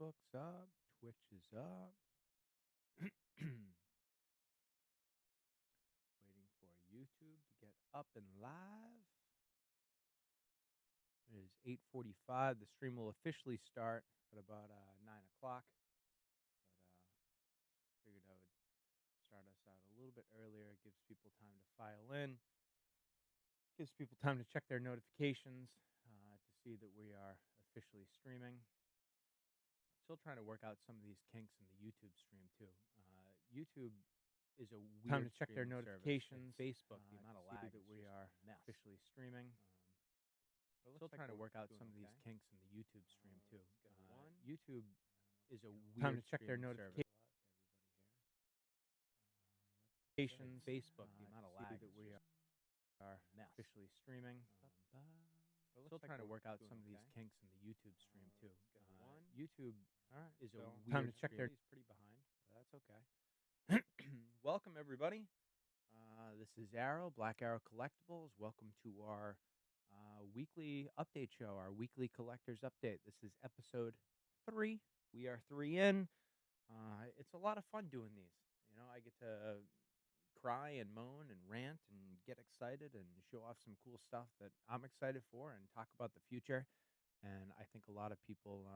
Facebook's up, Twitch is up. Waiting for YouTube to get up and live. It is 8:45. The stream will officially start at about 9 o'clock. But figured I would start us out a little bit earlier. It gives people time to file in. Gives people time to check their notifications to see that we are officially streaming. Still trying to work out some of these kinks in the YouTube stream too. YouTube is a weird Time to check their streaming notifications. service. Facebook, The amount of to see lag that is we just are a mess. officially streaming. Still trying to work out some of these kinks in the YouTube stream too. YouTube is a weird Time to check their streaming service. Facebook, the amount of lag that we are officially streaming. Still trying to work out some of these kinks in the YouTube stream too. YouTube is a weird Time to check their- stream. He's pretty behind. But that's okay. Welcome everybody. This is Arrow, Black Arrow Collectibles. Welcome to our weekly update show, our weekly collectors update. This is episode 3. We are 3 in. It's a lot of fun doing these. You know, I get to cry and moan and rant and get excited and show off some cool stuff that I'm excited for and talk about the future. And I think a lot of people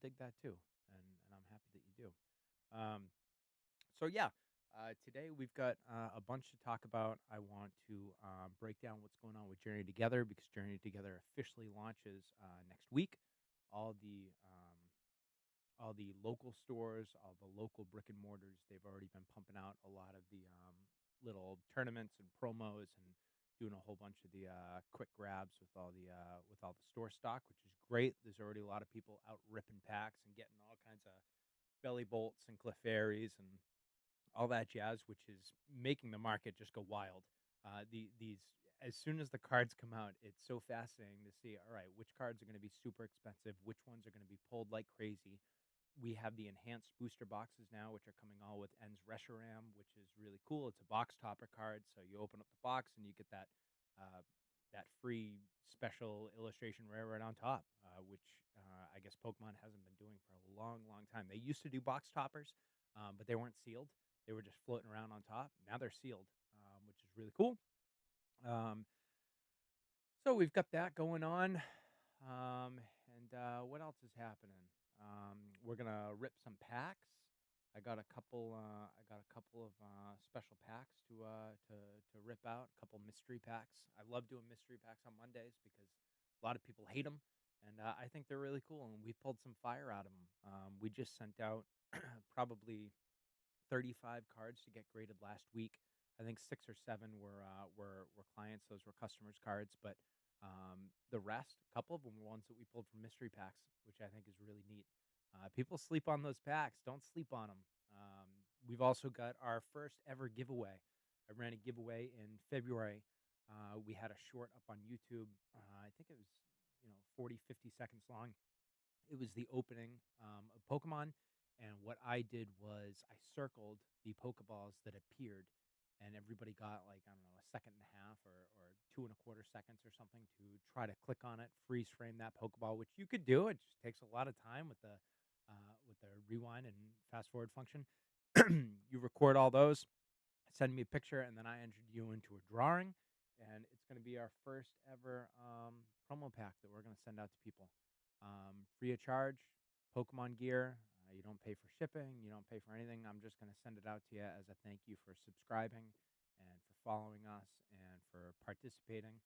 dig that too, and I'm happy that you do. Today we've got a bunch to talk about. I want to break down what's going on with Journey Together, because Journey Together officially launches next week. All the local stores, all the local brick and mortars, they've already been pumping out a lot of the little tournaments and promos and doing a whole bunch of the quick grabs with all the store stock, which is great. There's already a lot of people out ripping packs and getting all kinds of belly bolts and Clefairies and all that jazz, which is making the market just go wild. These as soon as the cards come out, it's so fascinating to see. All right, which cards are going to be super expensive? Which ones are going to be pulled like crazy? We have the enhanced booster boxes now, which are coming all with Ends Reshiram, which is really cool. It's a box topper card, so you open up the box and you get that free special illustration rare right on top, which I guess Pokemon hasn't been doing for a long, long time. They used to do box toppers, but they weren't sealed. They were just floating around on top. Now they're sealed, which is really cool. So we've got that going on. What else is happening? We're gonna rip some packs. I got a couple of special packs to rip out. A couple mystery packs. I love doing mystery packs on Mondays because a lot of people hate them, and I think they're really cool. And we pulled some fire out of them. We just sent out probably 35 cards to get graded last week. I think 6 or 7 were clients. Those were customers' cards, but the rest, a couple of them were ones that we pulled from mystery packs, which I think is really neat. People sleep on those packs. Don't sleep on them. We've also got our first ever giveaway. I ran a giveaway in February. We had a short up on YouTube. I think it was 40, 50 seconds long. It was the opening of Pokemon. And what I did was I circled the Pokeballs that appeared, and everybody got like, I don't know, a second and a half or 2.25 seconds or something to try to click on it, freeze frame that Pokeball, which you could do. It just takes a lot of time with the rewind and fast forward function. You record all those, send me a picture, and then I entered you into a drawing, and it's going to be our first ever promo pack that we're going to send out to people. Free of charge, Pokemon gear. You don't pay for shipping. You don't pay for anything. I'm just going to send it out to you as a thank you for subscribing and for following us and for participating,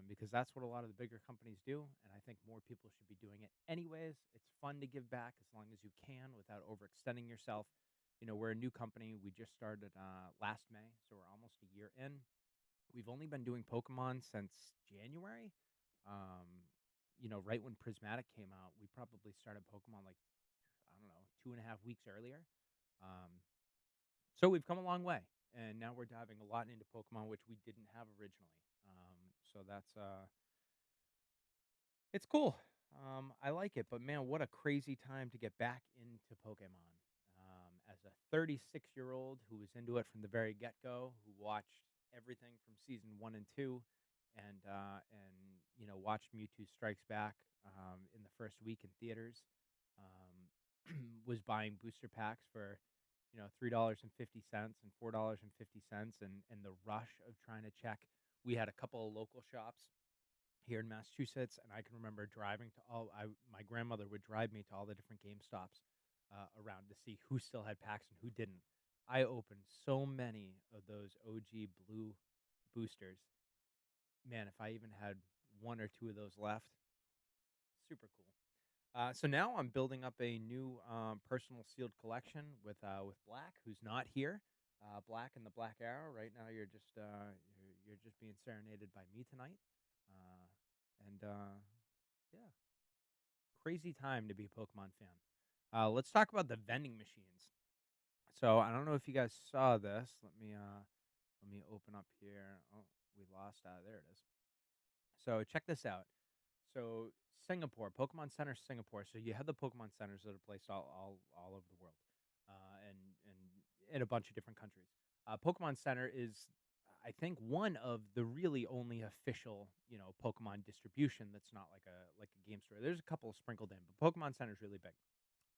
because that's what a lot of the bigger companies do, and I think more people should be doing it anyways. It's fun to give back as long as you can without overextending yourself. You know, we're a new company. We just started last May, so we're almost a year in. We've only been doing Pokemon since January. Right when Prismatic came out, we probably started Pokemon like, I don't know, 2.5 weeks earlier. So we've come a long way, and now we're diving a lot into Pokemon, which we didn't have originally. So that's it's cool. I like it, but man, what a crazy time to get back into Pokemon. As a 36-year-old who was into it from the very get-go, who watched everything from season 1 and 2, and watched Mewtwo Strikes Back in the first week in theaters. was buying booster packs for, $3.50 and $4.50, and the rush of trying to check. We had a couple of local shops here in Massachusetts, and I can remember driving to my grandmother would drive me to all the different GameStops around to see who still had packs and who didn't. I opened so many of those OG blue boosters. Man, if I even had one or two of those left, super cool. So now I'm building up a new personal sealed collection with Black, who's not here. Black and the Black Arrow. Right now, you're just being serenaded by me tonight, and yeah, crazy time to be a Pokemon fan. Let's talk about the vending machines. So I don't know if you guys saw this. Let me open up here. Oh, we lost. There it is. So check this out. So Singapore, Pokemon Center, Singapore. So you have the Pokemon centers that are placed all over the world, and in a bunch of different countries. Pokemon Center is, I think, one of the really only official, Pokemon distribution that's not like a game store. There's a couple sprinkled in, but Pokemon Center is really big.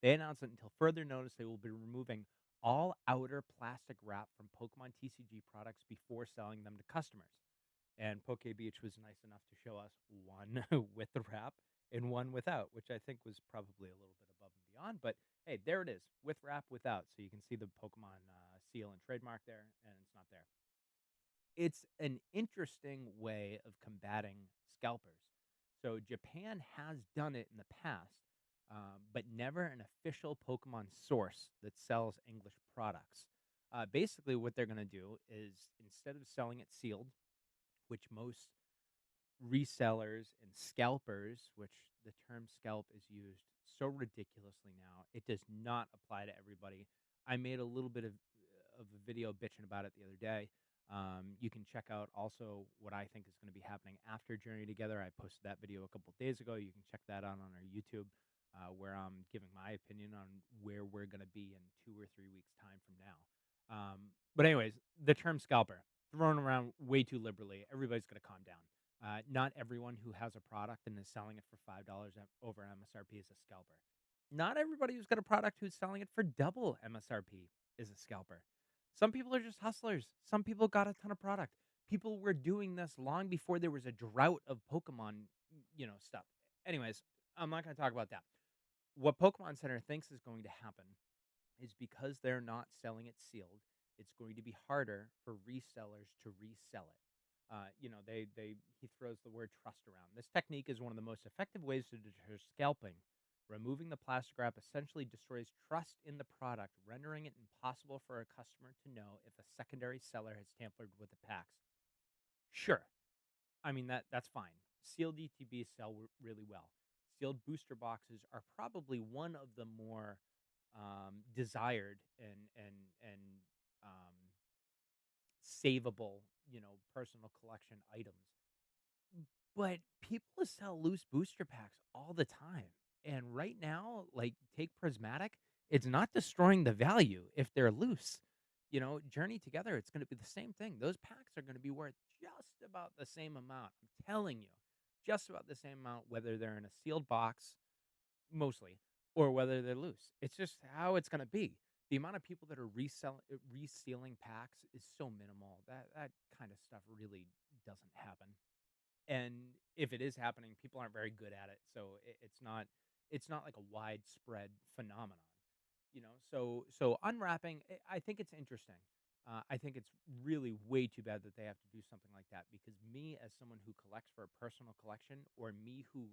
They announced that until further notice, they will be removing all outer plastic wrap from Pokemon TCG products before selling them to customers. And Poke Beach was nice enough to show us one with the wrap and one without, which I think was probably a little bit above and beyond. But hey, there it is, with wrap, without. So you can see the Pokemon seal and trademark there, and it's not there. It's an interesting way of combating scalpers. So Japan has done it in the past, but never an official Pokemon source that sells English products. Basically, what they're going to do is instead of selling it sealed, which most resellers and scalpers, which the term scalp is used so ridiculously now, it does not apply to everybody. I made a little bit of a video bitching about it the other day. You can check out also what I think is going to be happening after Journey Together. I posted that video a couple of days ago. You can check that out on our YouTube, where I'm giving my opinion on where we're going to be in 2 or 3 weeks' time from now. But anyways, the term scalper thrown around way too liberally. Everybody's going to calm down. Not everyone who has a product and is selling it for $5 over MSRP is a scalper. Not everybody who's got a product who's selling it for double MSRP is a scalper. Some people are just hustlers. Some people got a ton of product. People were doing this long before there was a drought of Pokemon, stuff. Anyways, I'm not going to talk about that. What Pokemon Center thinks is going to happen is because they're not selling it sealed, it's going to be harder for resellers to resell it. He throws the word trust around. This technique is one of the most effective ways to deter scalping. Removing the plastic wrap essentially destroys trust in the product, rendering it impossible for a customer to know if a secondary seller has tampered with the packs. Sure, I mean that's fine. Sealed ETBs sell really well. Sealed booster boxes are probably one of the more desired and um, savable, personal collection items. But people sell loose booster packs all the time. And right now, like take Prismatic, it's not destroying the value if they're loose. Journey Together, it's going to be the same thing. Those packs are going to be worth just about the same amount. I'm telling you, just about the same amount, whether they're in a sealed box, mostly, or whether they're loose. It's just how it's going to be. The amount of people that are resealing packs is so minimal that kind of stuff really doesn't happen. And if it is happening, people aren't very good at it, so it's not like a widespread phenomenon. So unwrapping, I think it's interesting. I think it's really way too bad that they have to do something like that, because me, as someone who collects for a personal collection, or me who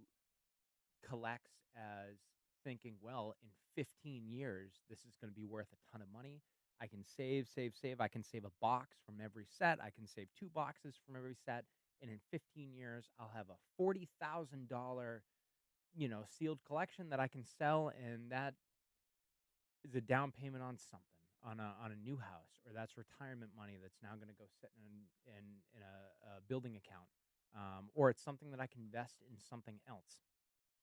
collects as thinking, well, in 15 years, this is going to be worth a ton of money. I can save, save, save. I can save a box from every set. I can save 2 boxes from every set. And in 15 years, I'll have a $40,000, sealed collection that I can sell. And that is a down payment on something, on a new house, or that's retirement money that's now going to go sit in a building account. Or it's something that I can invest in something else.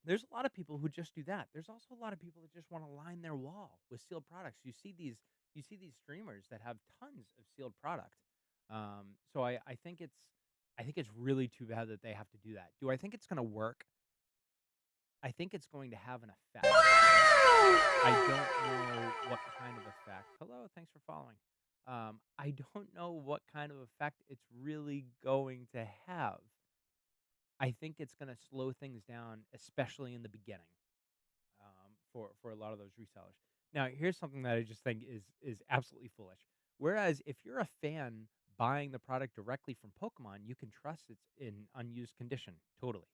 There's a lot of people who just do that. There's also a lot of people that just want to line their wall with sealed products. You see these streamers that have tons of sealed product. So I think it's really too bad that they have to do that. Do I think it's going to work? I think it's going to have an effect. I don't know what kind of effect. Hello, thanks for following. I don't know what kind of effect it's really going to have. I think it's going to slow things down, especially in the beginning, for a lot of those resellers. Now, here's something that I just think is absolutely foolish. Whereas if you're a fan buying the product directly from Pokemon, you can trust it's in unused condition. Totally.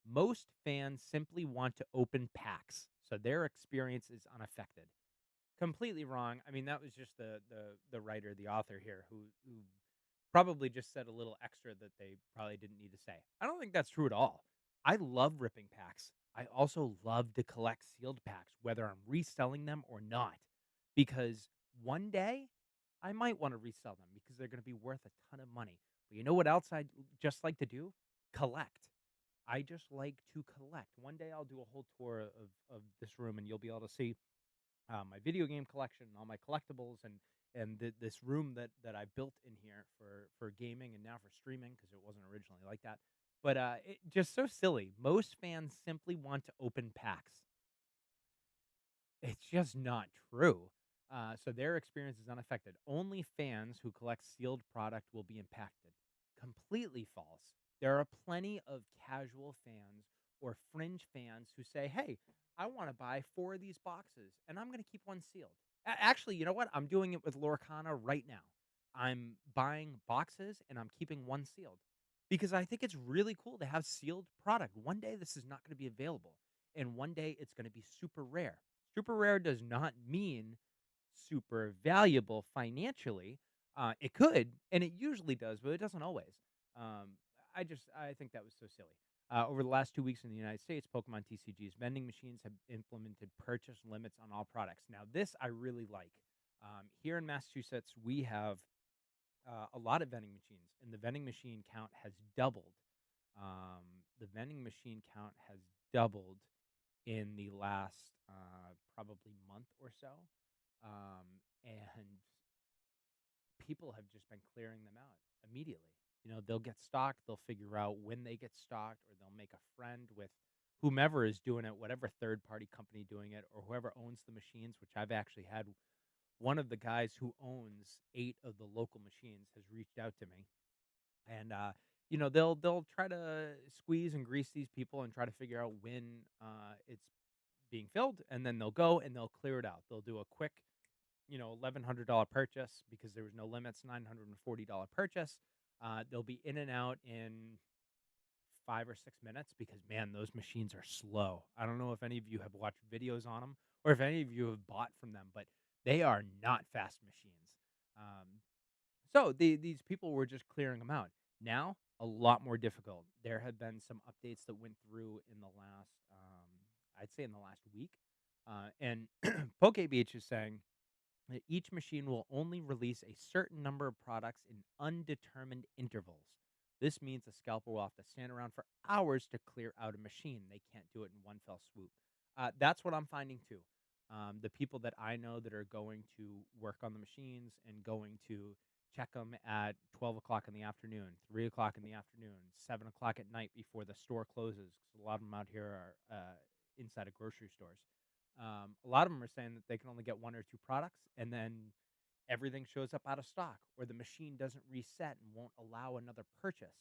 Most fans simply want to open packs, so their experience is unaffected. Completely wrong. I mean, that was just the writer, the author here, who probably just said a little extra that they probably didn't need to say. I don't think that's true at all. I love ripping packs. I also love to collect sealed packs, whether I'm reselling them or not, because one day I might want to resell them because they're going to be worth a ton of money. But you know what else I just like to do? Collect. I just like to collect. One day I'll do a whole tour of this room, and you'll be able to see my video game collection, all my collectibles, and this room that I built in here for gaming and now for streaming because it wasn't originally like that. But it just so silly. Most fans simply want to open packs. It's just not true. So their experience is unaffected. Only fans who collect sealed product will be impacted. Completely false. There are plenty of casual fans or fringe fans who say, hey, I want to buy 4 of these boxes and I'm going to keep one sealed. Actually, you know what? I'm doing it with Lorcana right now. I'm buying boxes and I'm keeping one sealed because I think it's really cool to have sealed product. One day this is not going to be available, and one day it's going to be super rare. Super rare does not mean super valuable financially. It could, and it usually does, but it doesn't always. Um, I think that was so silly. Over the last 2 weeks in the United States, Pokemon TCG's vending machines have implemented purchase limits on all products. Now, this I really like. Here in Massachusetts, we have a lot of vending machines, and the vending machine count has doubled. The vending machine count has doubled in the last probably month or so. And people have just been clearing them out immediately. You know, they'll get stocked, they'll figure out when they get stocked, or they'll make a friend with whomever is doing it, whatever third party company doing it, or whoever owns the machines, which I've actually had one of the guys who owns 8 of the local machines has reached out to me. And you know, they'll try to squeeze and grease these people and try to figure out when it's being filled, and then they'll go and they'll clear it out. They'll do a quick, you know, $1,100 purchase because there was no limits, $940 purchase. They'll be in and out in 5 or 6 minutes because man, those machines are slow. I don't know if any of you have watched videos on them or if any of you have bought from them, but they are not fast machines. So these people were just clearing them out. Now, a lot more difficult. There have been some updates that went through in the last, I'd say in the last week. And Poke Beach is saying that each machine will only release a certain number of products in undetermined intervals. This means a scalper will have to stand around for hours to clear out a machine. They can't do it in one fell swoop. That's what I'm finding too. The people that I know that are going to work on the machines and going to check them at 12 o'clock in the afternoon, 3 o'clock in the afternoon, 7 o'clock at night before the store closes, because a lot of them out here are inside of grocery stores. A lot of them are saying that they can only get 1 or 2 products, and then everything shows up out of stock, or the machine doesn't reset and won't allow another purchase.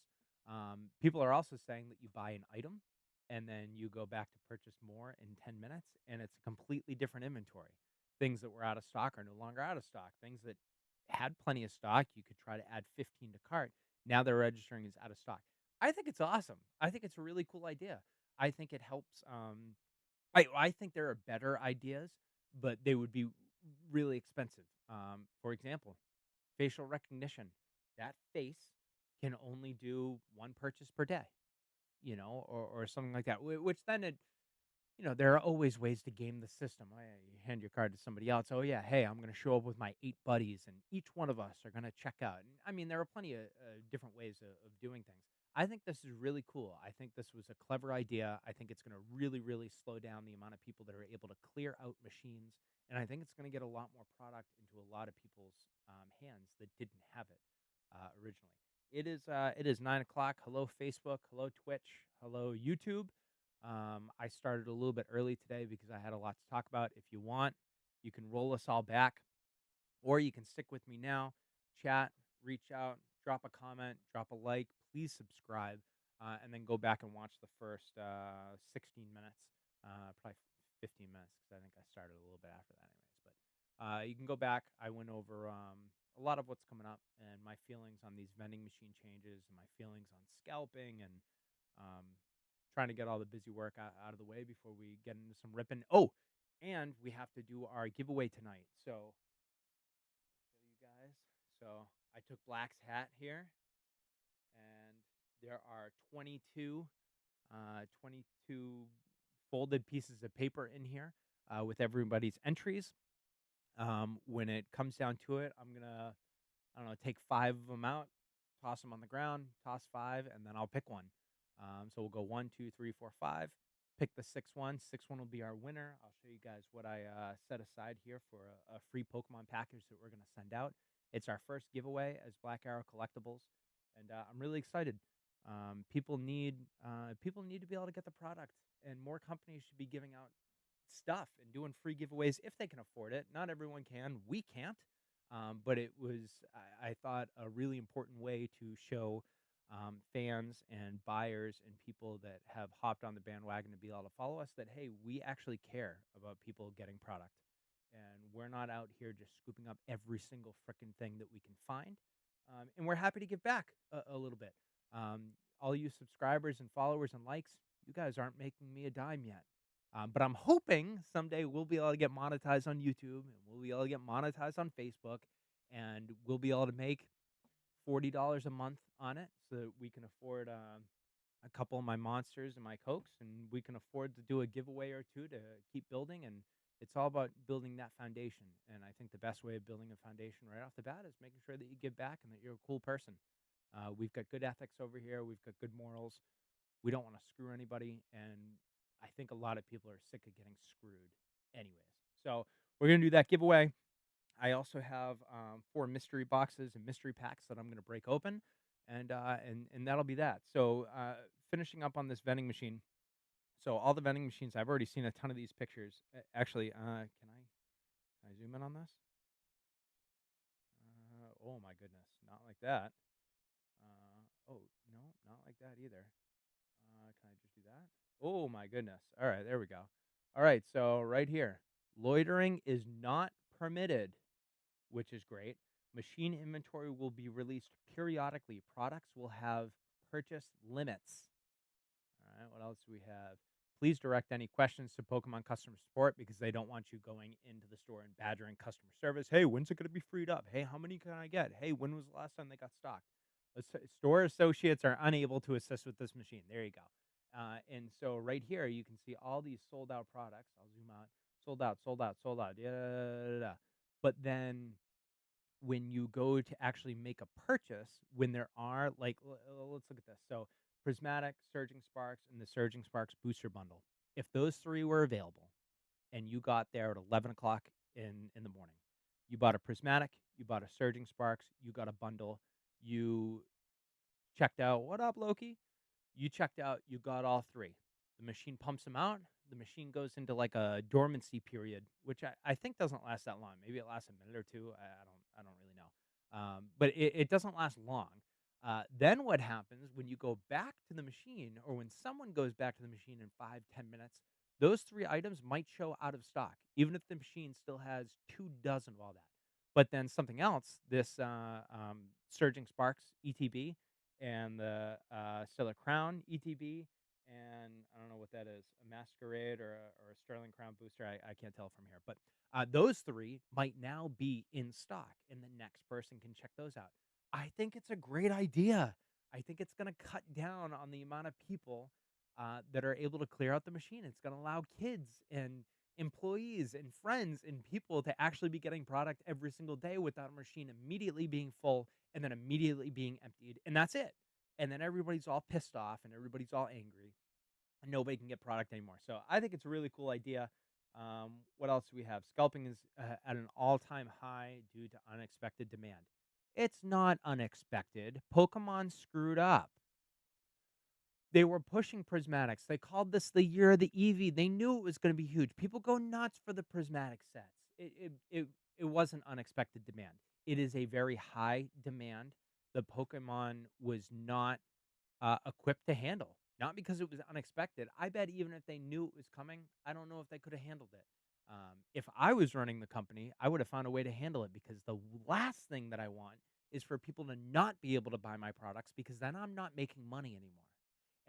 People are also saying that you buy an item, and then you go back to purchase more in 10 minutes, and it's a completely different inventory. Things that were out of stock are no longer out of stock. Things that had plenty of stock, you could try to add 15 to cart. Now they're registering as out of stock. I think it's awesome. I think it's a really cool idea. I think it helps. I think there are better ideas, but they would be really expensive. For example, facial recognition. That face can only do 1 purchase per day, you know, or something like that. Which then it, you know, there are always ways to game the system. Oh, yeah, you hand your card to somebody else. Oh, yeah, hey, I'm going to show up with my 8 buddies, and each one of us are going to check out. And, I mean, there are plenty of different ways of doing things. I think this is really cool. I think this was a clever idea. I think it's going to really, really slow down the amount of people that are able to clear out machines. And I think it's going to get a lot more product into a lot of people's hands that didn't have it originally. It is 9 o'clock. Hello, Facebook. Hello, Twitch. Hello, YouTube. I started a little bit early today because I had a lot to talk about. If you want, you can roll us all back, or you can stick with me now, chat, reach out, drop a comment, drop a like, please subscribe, and then go back and watch the first 16 minutes, probably 15 minutes, because I think I started a little bit after that, anyways. But you can go back. I went over a lot of what's coming up and my feelings on these vending machine changes and my feelings on scalping and um, trying to get all the busy work out of the way before we get into some ripping. Oh, and we have to do our giveaway tonight. So show you guys. So I took Black's hat here, and there are 22 folded pieces of paper in here with everybody's entries. When it comes down to it, I'm gonna, I don't know, take 5 of them out, toss them on the ground, toss 5, and then I'll pick one. So we'll go 1, 2, 3, 4, 5. Pick the sixth one. Sixth one will be our winner. I'll show you guys what I set aside here for a free Pokemon package that we're going to send out. It's our first giveaway as Black Arrow Collectibles, and I'm really excited. People need to be able to get the product, and more companies should be giving out stuff and doing free giveaways if they can afford it. Not everyone can. We can't. But it was, I thought, a really important way to show fans and buyers and people that have hopped on the bandwagon to be able to follow us that, hey, we actually care about people getting product. And we're not out here just scooping up every single frickin' thing that we can find. And we're happy to give back a little bit. All you subscribers and followers and likes, you guys aren't making me a dime yet. But I'm hoping someday we'll be able to get monetized on YouTube, and we'll be able to get monetized on Facebook, and we'll be able to make $40 a month on it so that we can afford a couple of my monsters and my Cokes, and we can afford to do a giveaway or two to keep building. And it's all about building that foundation. And I think the best way of building a foundation right off the bat is making sure that you give back and that you're a cool person. We've got good ethics over here. We've got good morals. We don't want to screw anybody, and I think a lot of people are sick of getting screwed anyways. So we're going to do that giveaway. I also have 4 mystery boxes and mystery packs that I'm going to break open, and that'll be that. So finishing up on this vending machine. So all the vending machines, I've already seen a ton of these pictures. Actually, can I zoom in on this? Oh my goodness, not like that. Oh no, not like that either. Can I just do that? Oh my goodness. All right, there we go. All right, so right here, loitering is not permitted, which is great. Machine inventory will be released periodically. Products will have purchase limits. All right, what else do we have? Please direct any questions to Pokemon customer support because they don't want you going into the store and badgering customer service. Hey, when's it going to be freed up? Hey, how many can I get? Hey, when was the last time they got stocked? Store associates are unable to assist with this machine. There you go. And so right here, you can see all these sold out products. I'll zoom out. Sold out, sold out, sold out. Yeah. But then when you go to actually make a purchase, when there are, like, let's look at this. So Prismatic, Surging Sparks, and the Surging Sparks booster bundle. If those 3 were available and you got there at 11 o'clock in the morning, you bought a Prismatic, you bought a Surging Sparks, you got a bundle, you checked out. What up, Loki? You checked out, you got all 3. The machine pumps them out. The machine goes into like a dormancy period, which I think doesn't last that long. Maybe it lasts a minute or two. I don't really know. But it doesn't last long. Then what happens when you go back to the machine, or when someone goes back to the machine in 5-10 minutes, those 3 items might show out of stock, even if the machine still has 2 dozen of all that. But then something else, this Surging Sparks ETB and the Stellar Crown ETB, and I don't know what that is, a Masquerade or a Sterling Crown booster. I can't tell from here. But those 3 might now be in stock, and the next person can check those out. I think it's a great idea. I think it's going to cut down on the amount of people that are able to clear out the machine. It's going to allow kids and employees and friends and people to actually be getting product every single day without a machine immediately being full and then immediately being emptied. And that's it. And then everybody's all pissed off and everybody's all angry and nobody can get product anymore. So I think it's a really cool idea. What else do we have? Scalping is at an all-time high due to unexpected demand. It's not unexpected. Pokemon screwed up. They were pushing prismatics. They called this the year of the Eevee. They knew it was gonna be huge. People go nuts for the prismatic sets. It wasn't unexpected demand. It is a very high demand. The Pokemon was not equipped to handle. Not because it was unexpected. I bet even if they knew it was coming, I don't know if they could have handled it. If I was running the company, I would have found a way to handle it because the last thing that I want is for people to not be able to buy my products because then I'm not making money anymore.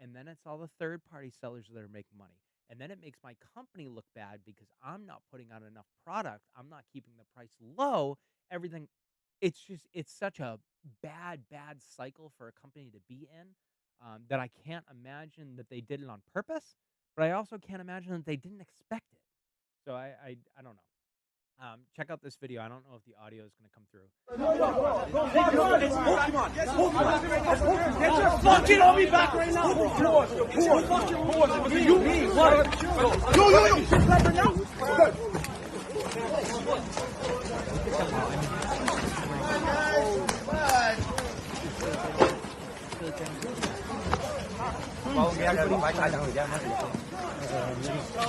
And then it's all the third party sellers that are making money. And then it makes my company look bad because I'm not putting out enough product. I'm not keeping the price low. Everything, it's such a bad cycle for a company to be in, that I can't imagine that they did it on purpose, but I also can't imagine that they didn't expect it. So I don't know. Check out this video. I don't know if the audio is going to come through. Get your fucking homie back right now.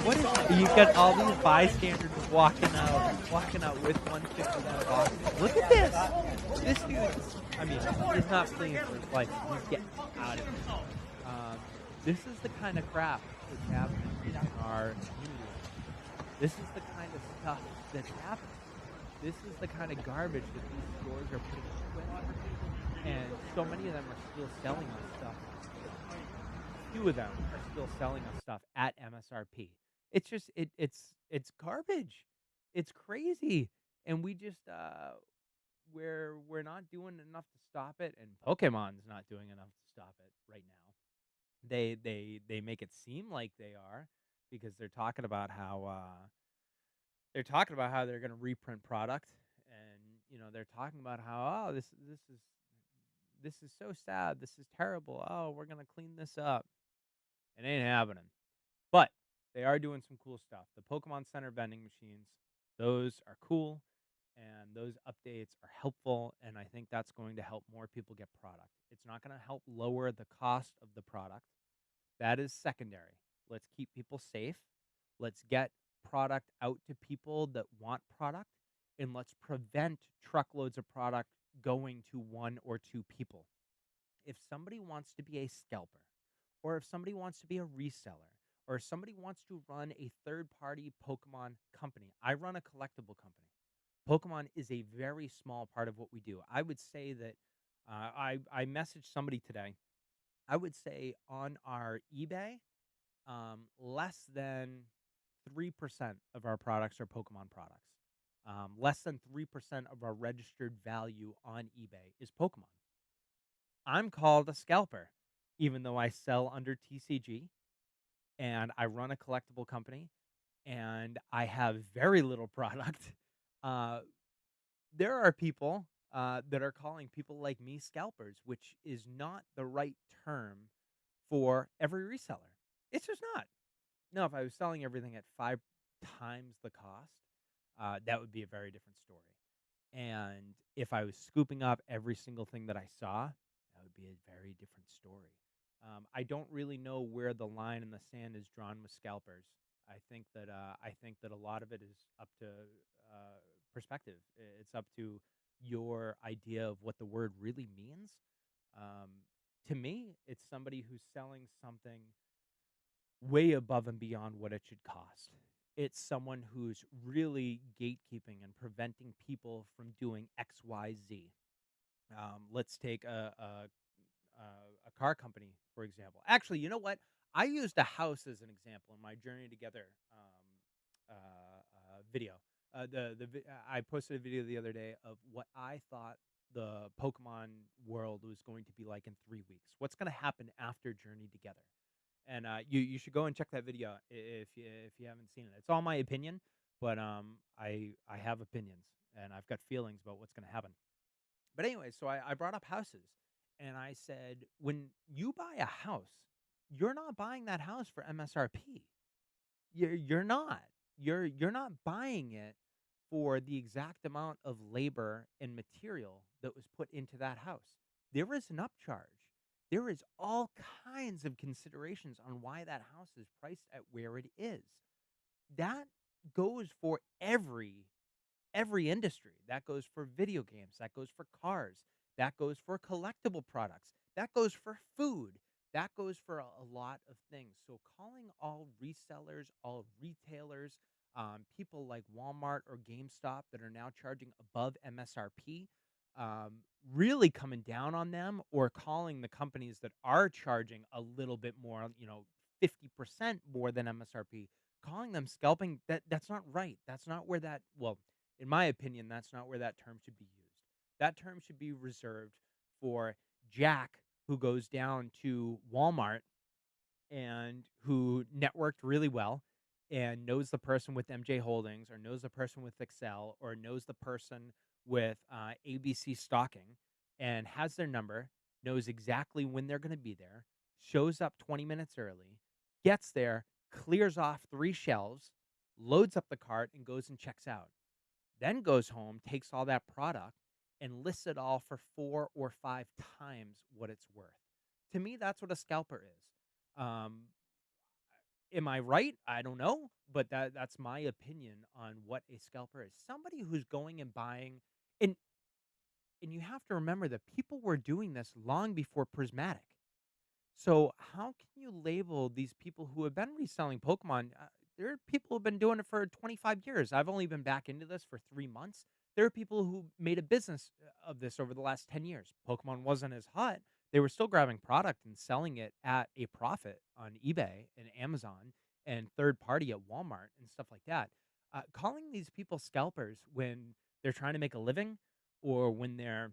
What is it? You got all these bystanders walking out with 150 boxes. Look at this. This dude, I mean, he's not fleeing for his life. He's getting out of here. This is the kind of crap that's happening in our community. This is the kind of stuff that's happening. This is the kind of garbage that these stores are putting up with. And so many of them are still selling us stuff. Few of them are still selling us stuff at MSRP. It's just it's garbage. It's crazy. And we just we're not doing enough to stop it, and Pokemon's not doing enough to stop it right now. They make it seem like they are because they're talking about how they're going to reprint product, and they're talking about how, oh, this is so sad, this is terrible, oh, we're going to clean this up. It ain't happening. But they are doing some cool stuff. The Pokemon Center vending machines, those are cool, and those updates are helpful, and I think that's going to help more people get product. It's not going to help lower the cost of the product. That is secondary. Let's keep people safe. Let's get product out to people that want product, and let's prevent truckloads of product going to one or two people. If somebody wants to be a scalper, or if somebody wants to be a reseller, or if somebody wants to run a third-party Pokemon company, I run a collectible company. Pokemon is a very small part of what we do. I would say that I messaged somebody today. I would say on our eBay, less than 3% of our products are Pokemon products. Less than 3% of our registered value on eBay is Pokemon. I'm called a scalper, even though I sell under TCG and I run a collectible company and I have very little product. There are people that are calling people like me scalpers, which is not the right term for every reseller. It's just not. No, if I was selling everything at 5 times the cost, that would be a very different story. And if I was scooping up every single thing that I saw, that would be a very different story. I don't really know where the line in the sand is drawn with scalpers. I think that a lot of it is up to perspective. It's up to your idea of what the word really means. To me, it's somebody who's selling something way above and beyond what it should cost. It's someone who's really gatekeeping and preventing people from doing X, Y, Z. Let's take a car company, for example. Actually, you know what? I used a house as an example in my Journey Together video. I posted a video the other day of what I thought the Pokemon world was going to be like in 3 weeks. What's going to happen after Journey Together? And you should go and check that video if you haven't seen it. It's all my opinion, but I have opinions and I've got feelings about what's going to happen. But anyway, so I brought up houses, and I said, when you buy a house, you're not buying that house for MSRP. You're not. You're not buying it for the exact amount of labor and material that was put into that house. There is an upcharge. There is all kinds of considerations on why that house is priced at where it is. That goes for every industry. That goes for video games, that goes for cars, that goes for collectible products, that goes for food, that goes for a lot of things. So calling all resellers, all retailers, people like Walmart or GameStop that are now charging above MSRP, um, really coming down on them, or calling the companies that are charging a little bit more, 50% more than MSRP, calling them scalping, that's not right. That's not where that, well, in my opinion, that's not where that term should be used. That term should be reserved for Jack, who goes down to Walmart and who networked really well and knows the person with MJ Holdings, or knows the person with Excel, or knows the person with ABC Stocking, and has their number, knows exactly when they're going to be there, shows up 20 minutes early, gets there, clears off 3 shelves, loads up the cart, and goes and checks out. Then goes home, takes all that product, and lists it all for 4 or 5 times what it's worth. To me, that's what a scalper is. Am I right? I don't know, but that's my opinion on what a scalper is. Somebody who's going and buying, and you have to remember that people were doing this long before Prismatic. So how can you label these people who have been reselling Pokemon? There are people who've been doing it for 25 years. I've only been back into this for 3 months. There are people who made a business of this over the last 10 years. Pokemon wasn't as hot. They were still grabbing product and selling it at a profit on eBay and Amazon and third party at Walmart and stuff like that. Calling these people scalpers when they're trying to make a living, or when they're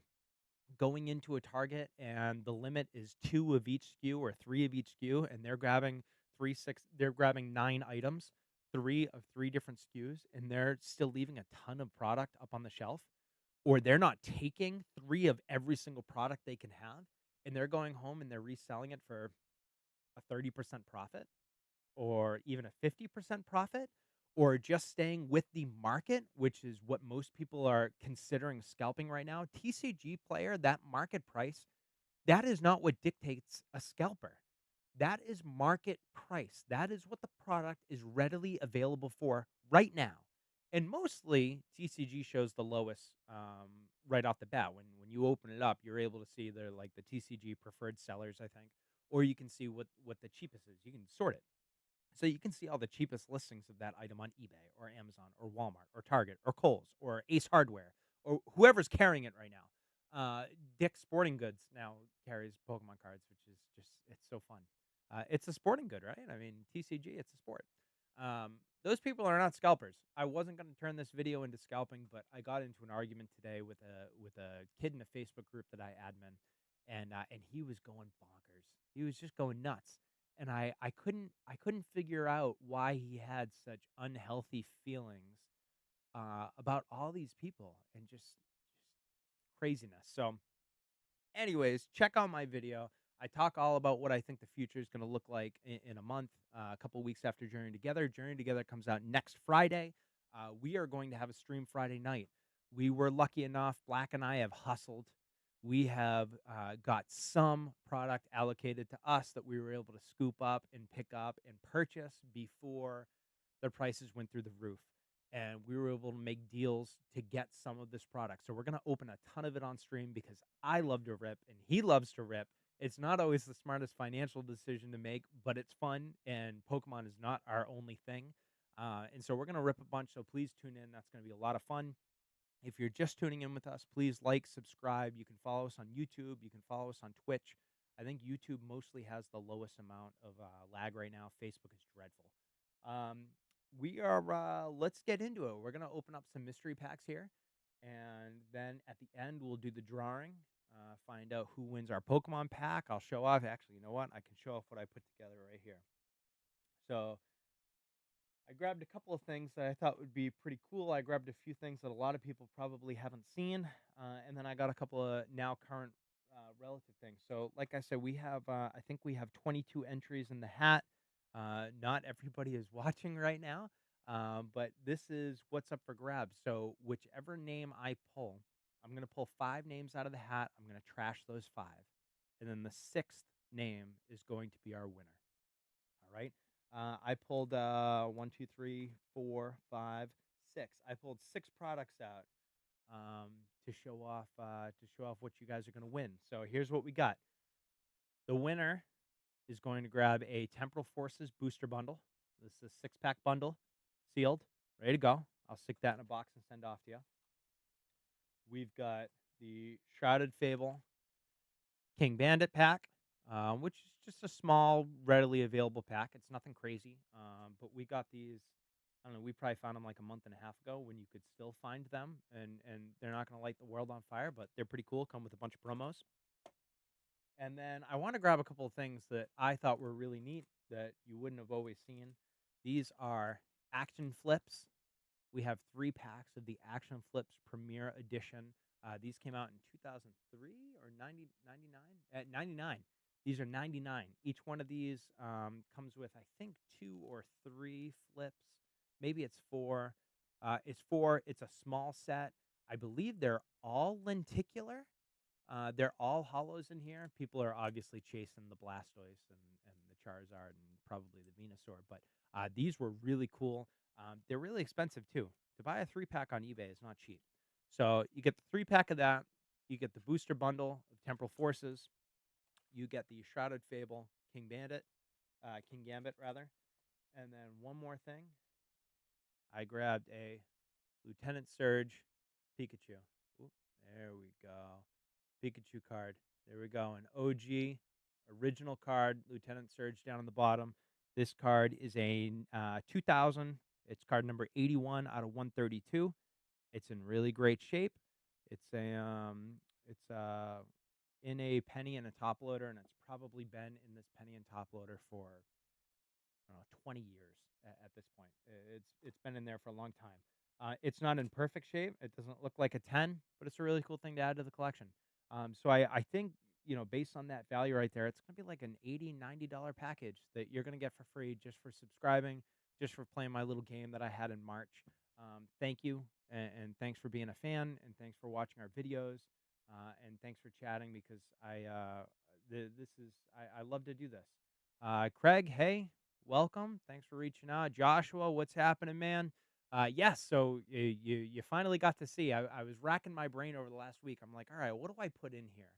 going into a Target and the limit is 2 of each SKU or 3 of each SKU, and they're grabbing 9 items, 3 of 3 different SKUs, and they're still leaving a ton of product up on the shelf, or they're not taking 3 of every single product they can have, and they're going home and they're reselling it for a 30% profit, or even a 50% profit, or just staying with the market, which is what most people are considering scalping right now. TCG player, that market price, that is not what dictates a scalper. That is market price. That is what the product is readily available for right now. And mostly TCG shows the lowest right off the bat. When you open it up, you're able to see they're like the TCG preferred sellers, I think, or you can see what the cheapest is. You can sort it. So you can see all the cheapest listings of that item on eBay or Amazon or Walmart or Target or Kohl's or Ace Hardware or whoever's carrying it right now. Dick's Sporting Goods now carries Pokemon cards, which is just, it's so fun. It's a sporting good, right? I mean, TCG, it's a sport. Those people are not scalpers. I wasn't going to turn this video into scalping, but I got into an argument today with a kid in a Facebook group that I admin, and he was going bonkers. He was just going nuts, and I couldn't figure out why he had such unhealthy feelings about all these people, and just craziness. So anyways, check out my video. I talk all about what I think the future is going to look like in a month, a couple weeks after Journey Together. Journey Together comes out next Friday. We are going to have a stream Friday night. We were lucky enough, Black and I have hustled. We have got some product allocated to us that we were able to scoop up and pick up and purchase before the prices went through the roof. And we were able to make deals to get some of this product. So we're going to open a ton of it on stream because I love to rip and he loves to rip. It's not always the smartest financial decision to make, but it's fun, and Pokemon is not our only thing. And so we're going to rip a bunch. So please tune in. That's going to be a lot of fun. If you're just tuning in with us, please like, subscribe. You can follow us on YouTube. You can follow us on Twitch. I think YouTube mostly has the lowest amount of lag right now. Facebook is dreadful. Um, we are, let's get into it. We're going to open up some mystery packs here. And then at the end, we'll do the drawing, find out who wins our Pokemon pack. I'll show off. Actually, you know what? I can show off what I put together right here. So I grabbed a couple of things that I thought would be pretty cool. I grabbed a few things that a lot of people probably haven't seen, and then I got a couple of now current relative things. So, like I said, we have I think we have 22 entries in the hat. Not everybody is watching right now, but this is what's up for grabs. So, whichever name I pull, I'm going to pull 5 names out of the hat. I'm going to trash those 5. and then the sixth name is going to be our winner. All right. I pulled 1, 2, 3, 4, 5, 6. I pulled 6 products out um, to show off what you guys are going to win. So here's what we got. The winner is going to grab a Temporal Forces booster bundle. This is a 6-pack bundle, sealed, ready to go. I'll stick that in a box and send off to you. We've got the Shrouded Fable King Bandit pack, which is just a small, readily available pack. It's nothing crazy, but we got these. I don't know. We probably found them like a month and a half ago when you could still find them, and they're not going to light the world on fire, but they're pretty cool. Come with a bunch of promos. And then I want to grab a couple of things that I thought were really neat that you wouldn't have always seen. These are Action Flips. We have 3 packs of the Action Flips Premier Edition. These came out in 2003 or 99? At 99. These are 99. Each one of these comes with, I think, 2 or 3 flips. Maybe it's 4. It's 4. It's a small set. I believe they're all lenticular. They're all hollows in here. People are obviously chasing the Blastoise and the Charizard and probably the Venusaur, but these were really cool. They're really expensive too. To buy a 3-pack on eBay is not cheap. So you get the 3-pack of that. You get the booster bundle of Temporal Forces. You get the Shrouded Fable King Gambit rather. And then one more thing. I grabbed a Lieutenant Surge Pikachu. Oop, there we go. Pikachu card. There we go. An OG original card, Lieutenant Surge down on the bottom. This card is a 2000. It's card number 81 out of 132. It's in really great shape. It's in a penny and a top loader, and it's probably been in this penny and top loader for I don't know 20 years at this point. It's been in there for a long time. It's not in perfect shape. It doesn't look like a 10, but it's a really cool thing to add to the collection. So I think, based on that value right there, it's going to be like an $80, $90 package that you're going to get for free just for subscribing, just for playing my little game that I had in March. Thank you, and thanks for being a fan, and thanks for watching our videos, and thanks for chatting because I love to do this. Craig, hey, welcome. Thanks for reaching out. Joshua, what's happening, man? Yes, so you finally got to see. I was racking my brain over the last week. I'm like, all right, what do I put in here?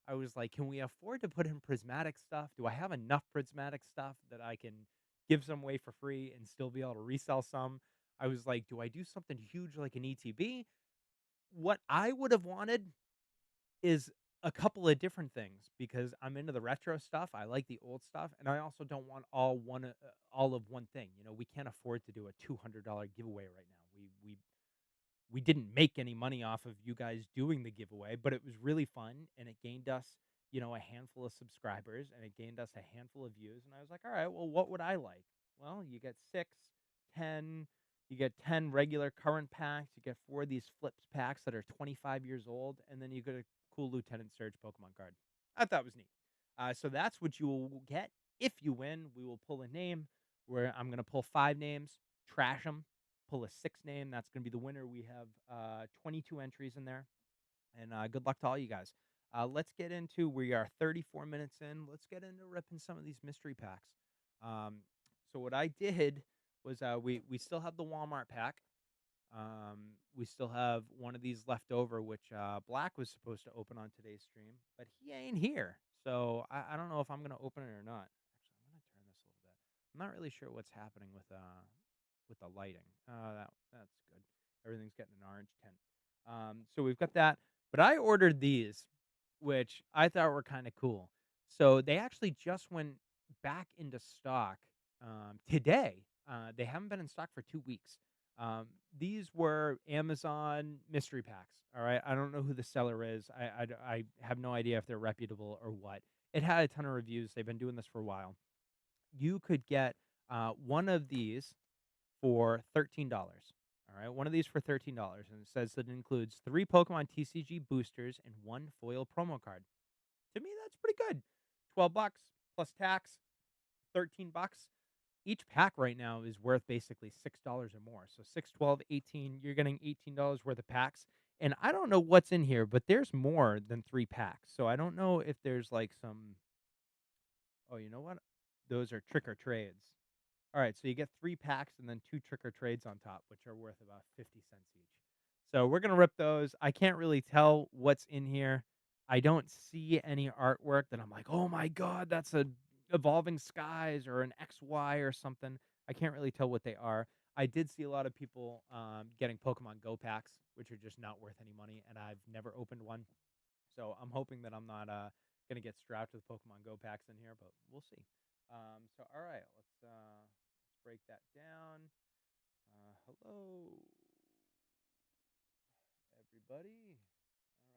I was like, can we afford to put in prismatic stuff? Do I have enough prismatic stuff that I can give some away for free and still be able to resell some? I was like, do I do something huge like an ETB? What I would have wanted is a couple of different things because I'm into the retro stuff. I like the old stuff, and I also don't want all of one thing. We can't afford to do a $200 giveaway right now. We didn't make any money off of you guys doing the giveaway, but it was really fun and it gained us, a handful of subscribers and it gained us a handful of views. And I was like, all right, well, what would I like? Well, you get 6, 10, you get 10 regular current packs, you get 4 of these flips packs that are 25 years old, and then you get a cool Lieutenant Surge Pokemon card. I thought it was neat. So that's what you will get if you win. We will pull a name where I'm going to pull 5 names, trash them, pull a 6th name. That's going to be the winner. We have 22 entries in there. And good luck to all you guys. Let's get into, we are 34 minutes in. Let's get into ripping some of these mystery packs. So what I did was we still have the Walmart pack. We still have one of these left over, which Black was supposed to open on today's stream, but he ain't here. So I don't know if I'm going to open it or not. Actually, I'm going to turn this a little bit. I'm not really sure what's happening with the lighting. That's good. Everything's getting an orange tint. So we've got that. But I ordered these, which I thought were kind of cool. So they actually just went back into stock today. They haven't been in stock for 2 weeks. These were Amazon mystery packs. All right. I don't know who the seller is. I have no idea if they're reputable or what. It had a ton of reviews. They've been doing this for a while. You could get one of these for $13. All right, one of these for $13, and it says that it includes 3 Pokemon TCG boosters and 1 foil promo card. To me, that's pretty good. $12 plus tax, $13. Each pack right now is worth basically $6 or more. So 6, 12, 18. You're getting $18 worth of packs, And I don't know what's in here, but there's more than 3 packs. So I don't know if there's, like, some oh, you know what? Those are trick or trades. Alright, so you get 3 packs and then 2 trick or trades on top, which are worth about 50 cents each. So we're gonna rip those. I can't really tell what's in here. I don't see any artwork that I'm like, "Oh my god, that's a Evolving Skies or an XY or something." I can't really tell what they are. I did see a lot of people, getting Pokemon Go packs, which are just not worth any money, and I've never opened one. So I'm hoping that I'm not, gonna get strapped with Pokemon Go packs in here, but we'll see. So all right, let's break that down. Hello, everybody.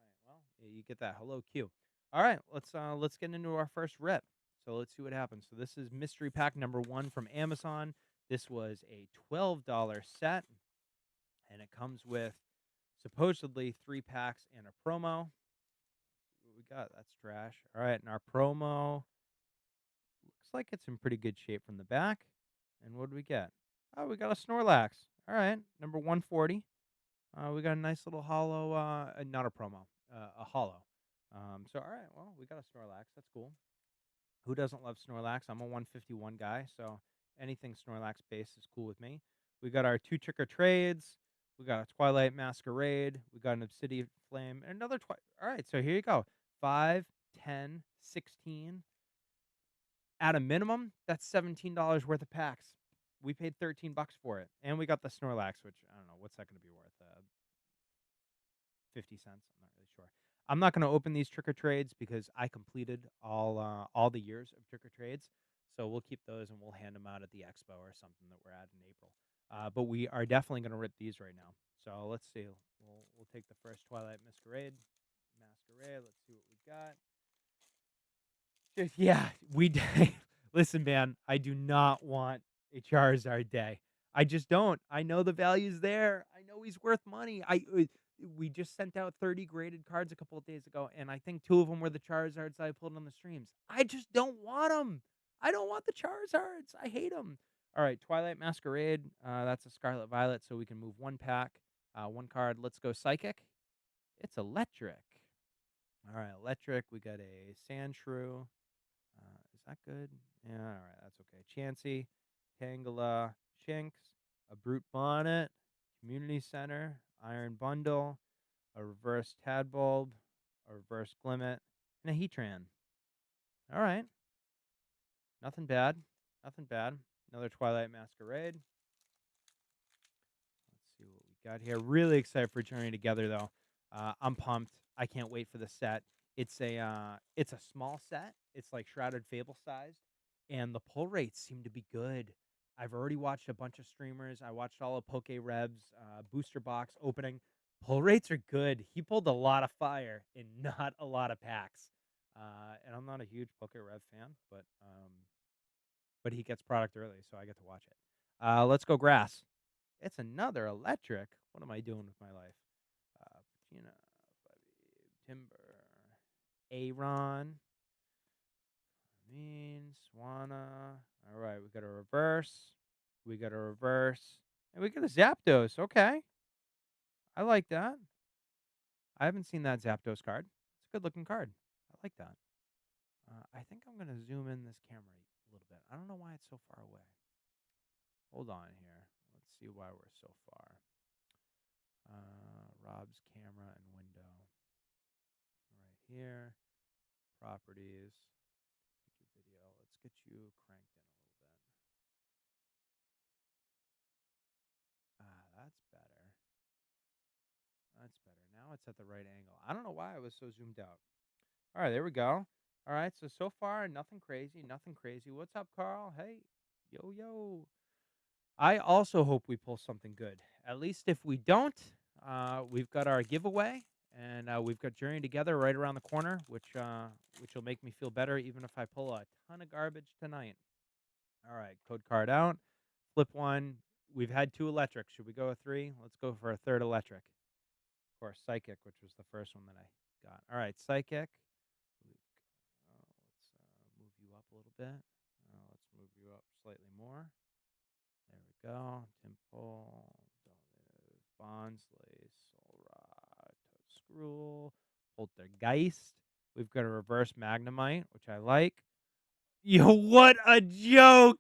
All right, well, yeah, you get that hello cue. All right, let's get into our first rip. So let's see what happens. So this is mystery pack number 1 from Amazon. This was a $12 set, and it comes with supposedly 3 packs and a promo. What we got? That's trash. All right, and our promo looks like it's in pretty good shape from the back. And what do we get? Oh, we got a Snorlax. All right, number 140. We got a nice little hollow, not a promo, a hollow. So all right, well, we got a Snorlax. That's cool. Who doesn't love Snorlax? I'm a 151 guy, so anything Snorlax based is cool with me. We got our 2 trick or trades. We got a Twilight Masquerade. We got an Obsidian Flame and another All right, so here you go. 5, 10, 16. At a minimum, that's $17 worth of packs. We paid 13 bucks for it, and we got the Snorlax, which I don't know what's that going to be worth. 50 cents. I'm not really sure. I'm not going to open these trick or trades because I completed all the years of trick or trades. So we'll keep those and we'll hand them out at the expo or something that we're at in April. But we are definitely going to rip these right now. So let's see. We'll take the first Twilight Masquerade. Let's see what we got. Yeah, we listen, man, I do not want a Charizard day. I just don't. I know the value's there. I know he's worth money. We just sent out 30 graded cards a couple of days ago, and I think 2 of them were the Charizards I pulled on the streams. I just don't want them. I don't want the Charizards. I hate them. All right, Twilight Masquerade. That's a Scarlet Violet, so we can move 1 pack, 1 card. Let's go Psychic. It's electric. All right, electric. We got a Sandshrew. Is that good? Yeah, all right, that's okay. Chansey, Tangela, Shinx, a Brute Bonnet, Community Center, Iron Bundle, a reverse Tadbulb, a reverse Glimmet, and a Heatran. All right, nothing bad. Nothing bad. Another Twilight Masquerade. Let's see what we got here. Really excited for Journey Together, though. I'm pumped. I can't wait for the set. It's a small set. It's like Shrouded Fable sized, and the pull rates seem to be good. I've already watched a bunch of streamers. I watched all of Poke Rev's booster box opening. Pull rates are good. He pulled a lot of fire in not a lot of packs. And I'm not a huge Poke Rev fan, but he gets product early, so I get to watch it. Let's go grass. It's another electric. What am I doing with my life? Gina, Timber, Aaron, Swanna. All right, we got a reverse. We got a reverse. And we got a Zapdos. Okay. I like that. I haven't seen that Zapdos card. It's a good looking card. I like that. I think I'm going to zoom in this camera a little bit. I don't know why it's so far away. Hold on here. Let's see why we're so far. Rob's camera and window. Right here. Properties. Pick your video. Let's get you cranked in a little bit. That's better. That's better. Now it's at the right angle. I don't know why I was so zoomed out. All right, there we go. All right, so far, nothing crazy, nothing crazy. What's up, Carl? Hey, yo, yo. I also hope we pull something good. At least if we don't, we've got our giveaway, and we've got Journey Together right around the corner, which will make me feel better even if I pull a ton of garbage tonight. All right, code card out. Flip one. We've had 2 electrics. Should we go with 3? Let's go for a 3rd electric. Of course, Psychic, which was the first one that I got. All right, Psychic. Let's move you up a little bit. Let's move you up slightly more. There we go. Temple, Dolive, Bonsly, Solrock, Scroll, Poltergeist. We've got a Reverse Magnemite, which I like. Yo, what a joke!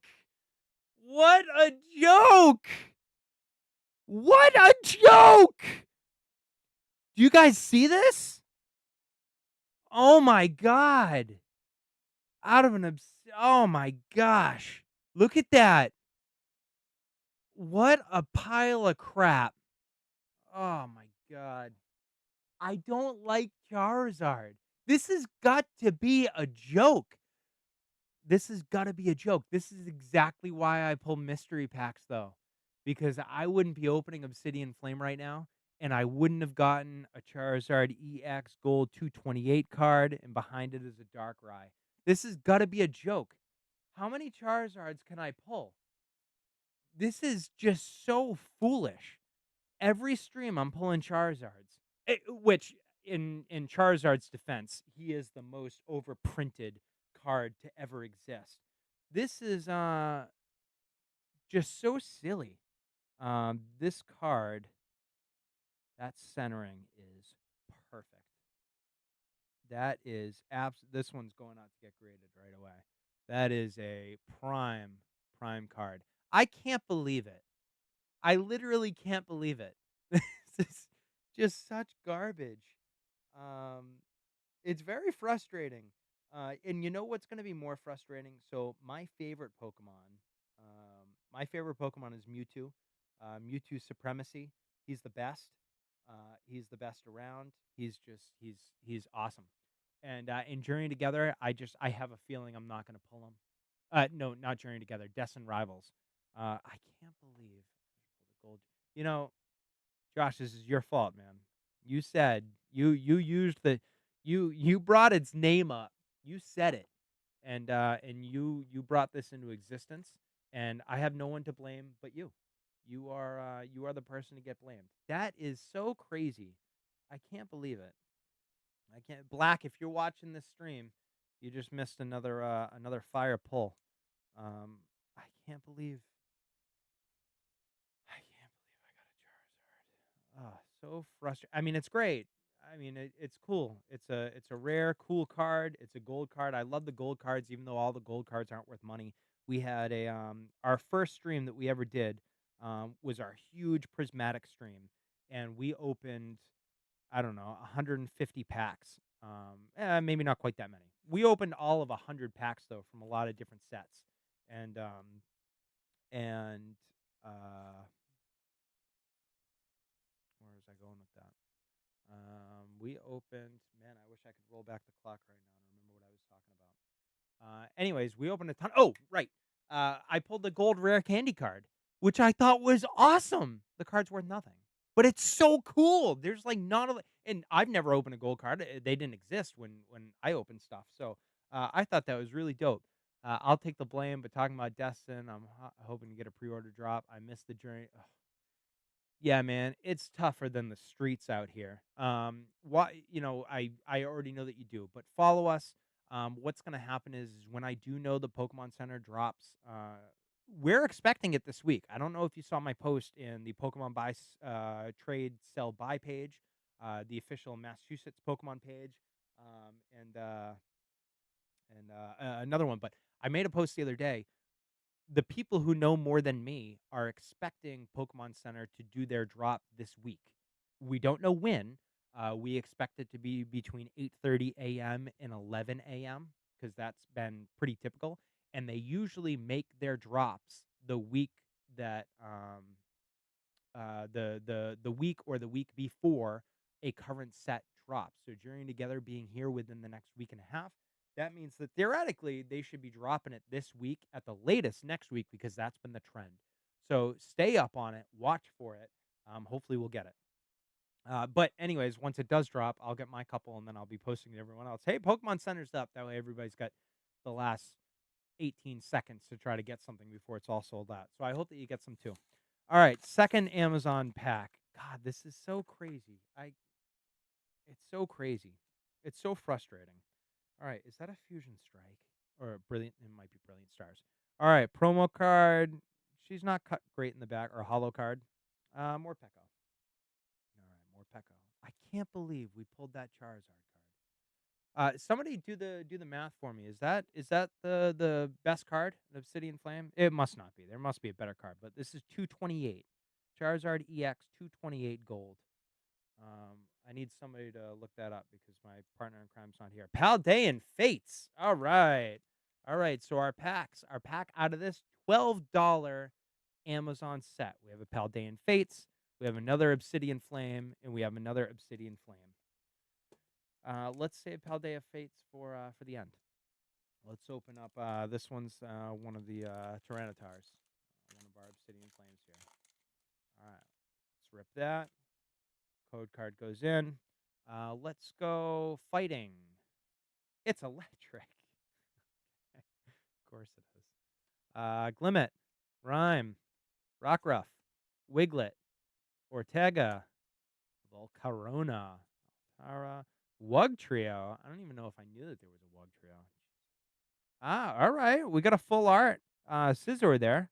What a joke! What a joke! Do you guys see this? Oh my god. Out of an oh my gosh. Look at that. What a pile of crap. Oh my god. I don't like Charizard. This has got to be a joke. This has gotta be a joke. This is exactly why I pull mystery packs, though, because I wouldn't be opening Obsidian Flame right now, and I wouldn't have gotten a Charizard EX Gold 228 card, and behind it is a Darkrai. This has gotta be a joke. How many Charizards can I pull? This is just so foolish. Every stream, I'm pulling Charizards, which in Charizard's defense, he is the most overprinted card to ever exist. This is just so silly. This card, that centering is perfect. That is this one's going out to get graded right away. That is a prime card. I can't believe it. I literally can't believe it. This is just such garbage. Um, it's very frustrating. And you know what's going to be more frustrating? So my favorite Pokemon is Mewtwo. Mewtwo Supremacy. He's the best. He's the best around. He's awesome. And in Journey Together, I have a feeling I'm not going to pull him. No, not Journey Together. Destin Rivals. I can't believe the gold. You know, Josh, this is your fault, man. You said you used the you brought its name up. You said it, and you brought this into existence, and I have no one to blame but you. You are the person to get blamed. That is so crazy. I can't believe it. I can't. Black, if you're watching this stream, you just missed another fire pull. Um, I can't believe I can't believe I got a Charizard. Oh, so frustrating. I mean, it's great. I mean, it's cool. It's a rare, cool card. It's a gold card. I love the gold cards, even though all the gold cards aren't worth money. We had our first stream that we ever did was our huge prismatic stream, and we opened, I don't know, 150 packs. Maybe not quite that many. We opened all of 100 packs though from a lot of different sets, and and uh where was I going with that? We opened. Man, I wish I could roll back the clock right now and remember what I was talking about. Anyways, we opened a ton. Oh, right. I pulled the gold rare candy card, which I thought was awesome. The card's worth nothing, but it's so cool. There's like not a, and I've never opened a gold card. They didn't exist when I opened stuff, so I thought that was really dope. I'll take the blame, but talking about Destin, I'm hoping to get a pre-order drop. I missed the journey. Ugh, yeah, man, it's tougher than the streets out here. Why? I already know that you do, but follow us. What's going to happen is when I do know the Pokemon Center drops, we're expecting it this week. I don't know if you saw my post in the Pokemon buy trade sell buy page, the official Massachusetts Pokemon page, and another one. But I made a post the other day. The people who know more than me are expecting Pokemon Center to do their drop this week. We don't know when. We expect it to be between 8:30 a.m. and 11 a.m. because that's been pretty typical. And they usually make their drops the week that the week or the week before a current set drops. So Journey Together being here within the next week and a half, that means that theoretically they should be dropping it this week at the latest next week because that's been the trend. So stay up on it, watch for it. Hopefully we'll get it. But anyways, once it does drop, I'll get my couple and then I'll be posting to everyone else. Hey, Pokemon Center's up. That way everybody's got the last 18 seconds to try to get something before it's all sold out. So I hope that you get some too. All right, second Amazon pack. God, this is so crazy. It's so crazy. It's so frustrating. All right, is that a Fusion Strike or Brilliant? It might be Brilliant Stars. All right, promo card. She's not cut great in the back or hollow card. More Pekko. All right, more Pekko. I can't believe we pulled that Charizard card. Somebody do the math for me. Is that the best card in Obsidian Flame? It must not be. There must be a better card, but this is 228. Charizard EX 228 gold. I need somebody to look that up because my partner in crime's not here. Paldean Fates. All right. All right. So our pack out of this $12 Amazon set. We have a Paldean Fates, we have another Obsidian Flame, and we have another Obsidian Flame. Let's save Paldea Fates for the end. Let's open up. This one's one of the Tyrannitars, one of our Obsidian Flames here. All right. Let's rip that. Code card goes in. Let's go fighting. It's electric. Of course it is. Glimmet, Rhyme, Rockruff, Wiglet, Ortega, Volcarona, Altara, Wug Trio. I don't even know if I knew that there was a Wug Trio. All right. We got a full art Scizor there.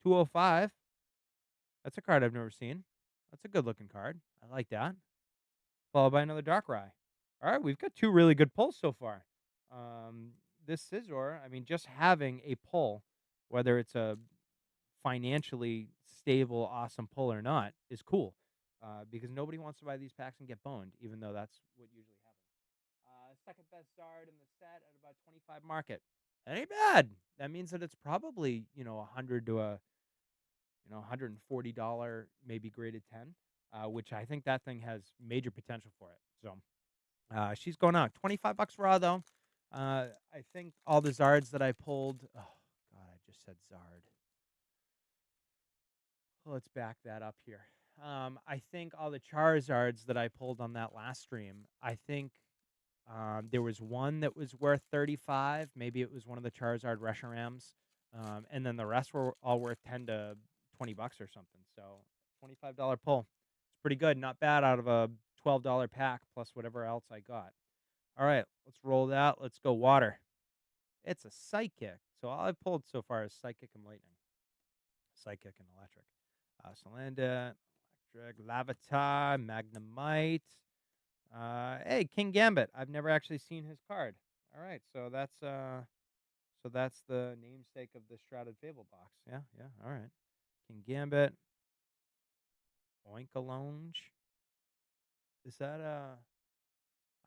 205. That's a card I've never seen. That's a good looking card. I like that. Followed by another Darkrai. All right, we've got two really good pulls so far. This Scizor, I mean, just having a pull, whether it's a financially stable, awesome pull or not, is cool. Because nobody wants to buy these packs and get boned, even though that's what usually happens. Second best Zard in the set at about 25 market. That ain't bad. That means that it's probably, 100 to a, $140 maybe graded 10, which I think that thing has major potential for it. So she's going out. 25 bucks raw, though. I think all the Zards that I pulled. Oh, God, I just said Zard. Let's back that up here. I think all the Charizards that I pulled on that last stream, I think there was one that was worth 35. Maybe it was one of the Charizard Reshiram's. And then the rest were all worth 10 to 20 bucks or something. So $25 pull. It's pretty good. Not bad out of a $12 pack plus whatever else I got. All right, let's roll that. Let's go water. It's a Psychic. So all I've pulled so far is Psychic and Lightning. Psychic and Electric. Salandit, Electric, Lavatar, Magnemite. Hey, King Gambit. I've never actually seen his card. All right, so that's the namesake of the Shrouded Fable box. Yeah, yeah. All right. King Gambit. Oinkologne. Is that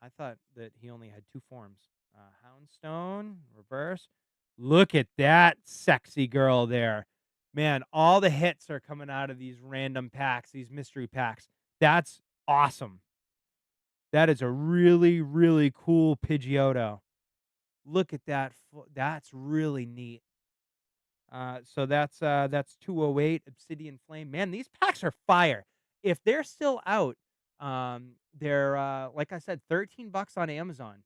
I thought that he only had two forms. Houndstone, reverse. Look at that sexy girl there. Man, all the hits are coming out of these random packs, these mystery packs. That's awesome. That is a really, really cool Pidgeotto. Look at that. That's really neat. So that's 208 Obsidian Flame. Man, these packs are fire. If they're still out, they're like I said, 13 bucks on Amazon.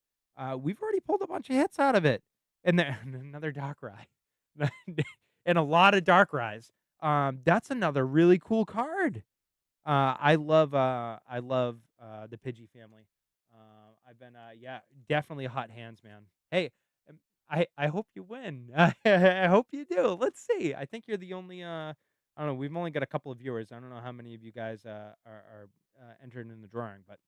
We've already pulled a bunch of hits out of it. And then another Darkrai. And a lot of Darkrai's. That's another really cool card. I love the Pidgey family. I've been yeah, definitely hot hands, man. Hey, um, I hope you win. I hope you do. Let's see. I think you're the only I don't know. We've only got a couple of viewers. I don't know how many of you guys are entered in the drawing, but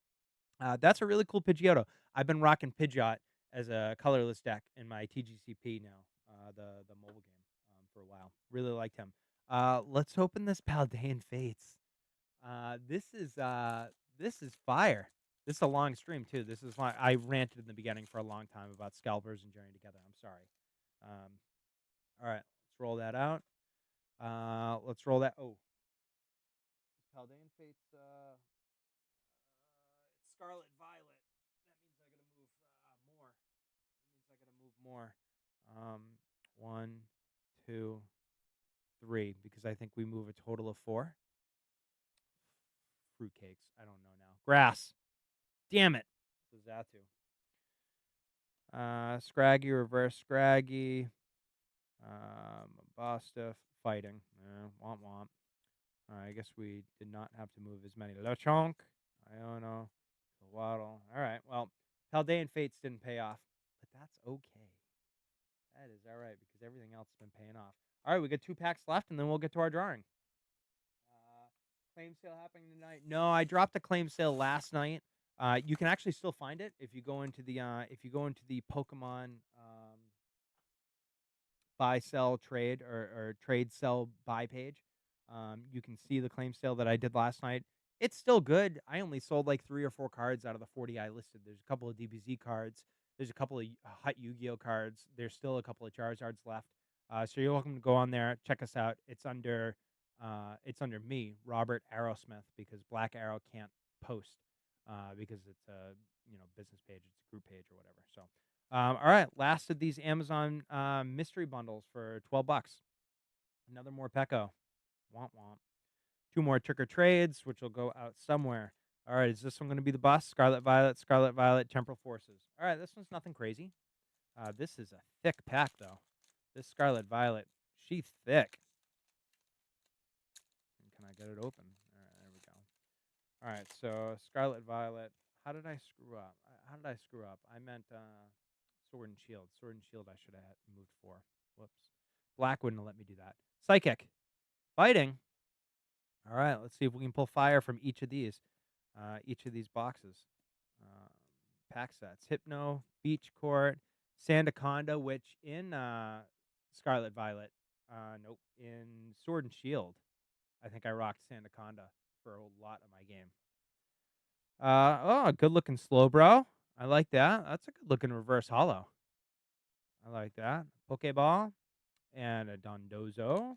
that's a really cool Pidgeotto. I've been rocking Pidgeot as a colorless deck in my TGCP now, the mobile game, for a while. Really liked him. Let's open this Paldean Fates. This is fire. This is a long stream too. This is why I ranted in the beginning for a long time about scalpers and journey together. I'm sorry. All right, let's roll that out. Let's roll that. Oh, Paldean Fates. It's Scarlet Violet. That means I gotta move more. That means I gotta move more. One, two, three, because I think we move a total of four. Fruitcakes. I don't know now. Grass. Damn it. This is Zatu. Scraggy, reverse Scraggy. Bostiff, fighting. Womp womp. I guess we did not have to move as many. Lechonk, Iono, Waddle. All right, well, Paldean Fates didn't pay off, but that's okay. That is all right because everything else has been paying off. All right, we got two packs left, and then we'll get to our drawing. Claim sale happening tonight. No, I dropped a claim sale last night. You can actually still find it if you go into the Pokemon buy, sell, trade, or trade, sell, buy page. You can see the claim sale that I did last night. It's still good. I only sold like 3 or 4 cards out of the 40 I listed. There's a couple of DBZ cards. There's a couple of Hut Yu-Gi-Oh cards. There's still a couple of Charizards left. So you're welcome to go on there, check us out. It's under me, Robert Arrowsmith, because Black Arrow can't post because it's a business page, it's a group page or whatever. So all right, last of these Amazon mystery bundles for $12. Another more Pecco. Womp womp. 2 more Trick or Trades, which will go out somewhere. All right, is this one going to be the bust? Scarlet Violet, Temporal Forces. All right, this one's nothing crazy. This is a thick pack, though. This Scarlet Violet, she's thick. Can I get it open? All right, there we go. All right, so Scarlet Violet. How did I screw up? I meant Sword and Shield. Sword and Shield I should have moved for. Whoops. Black wouldn't let me do that. Psychic. Fighting. All right, let's see if we can pull fire from each of these boxes. Uh, Pack sets. Hypno, Beach Court, Sandaconda, which in Scarlet Violet, nope, in Sword and Shield, I think I rocked Sandaconda for a lot of my game. Good looking Slowbro. I like that. That's a good looking reverse hollow. I like that. Pokeball and a Dondozo. All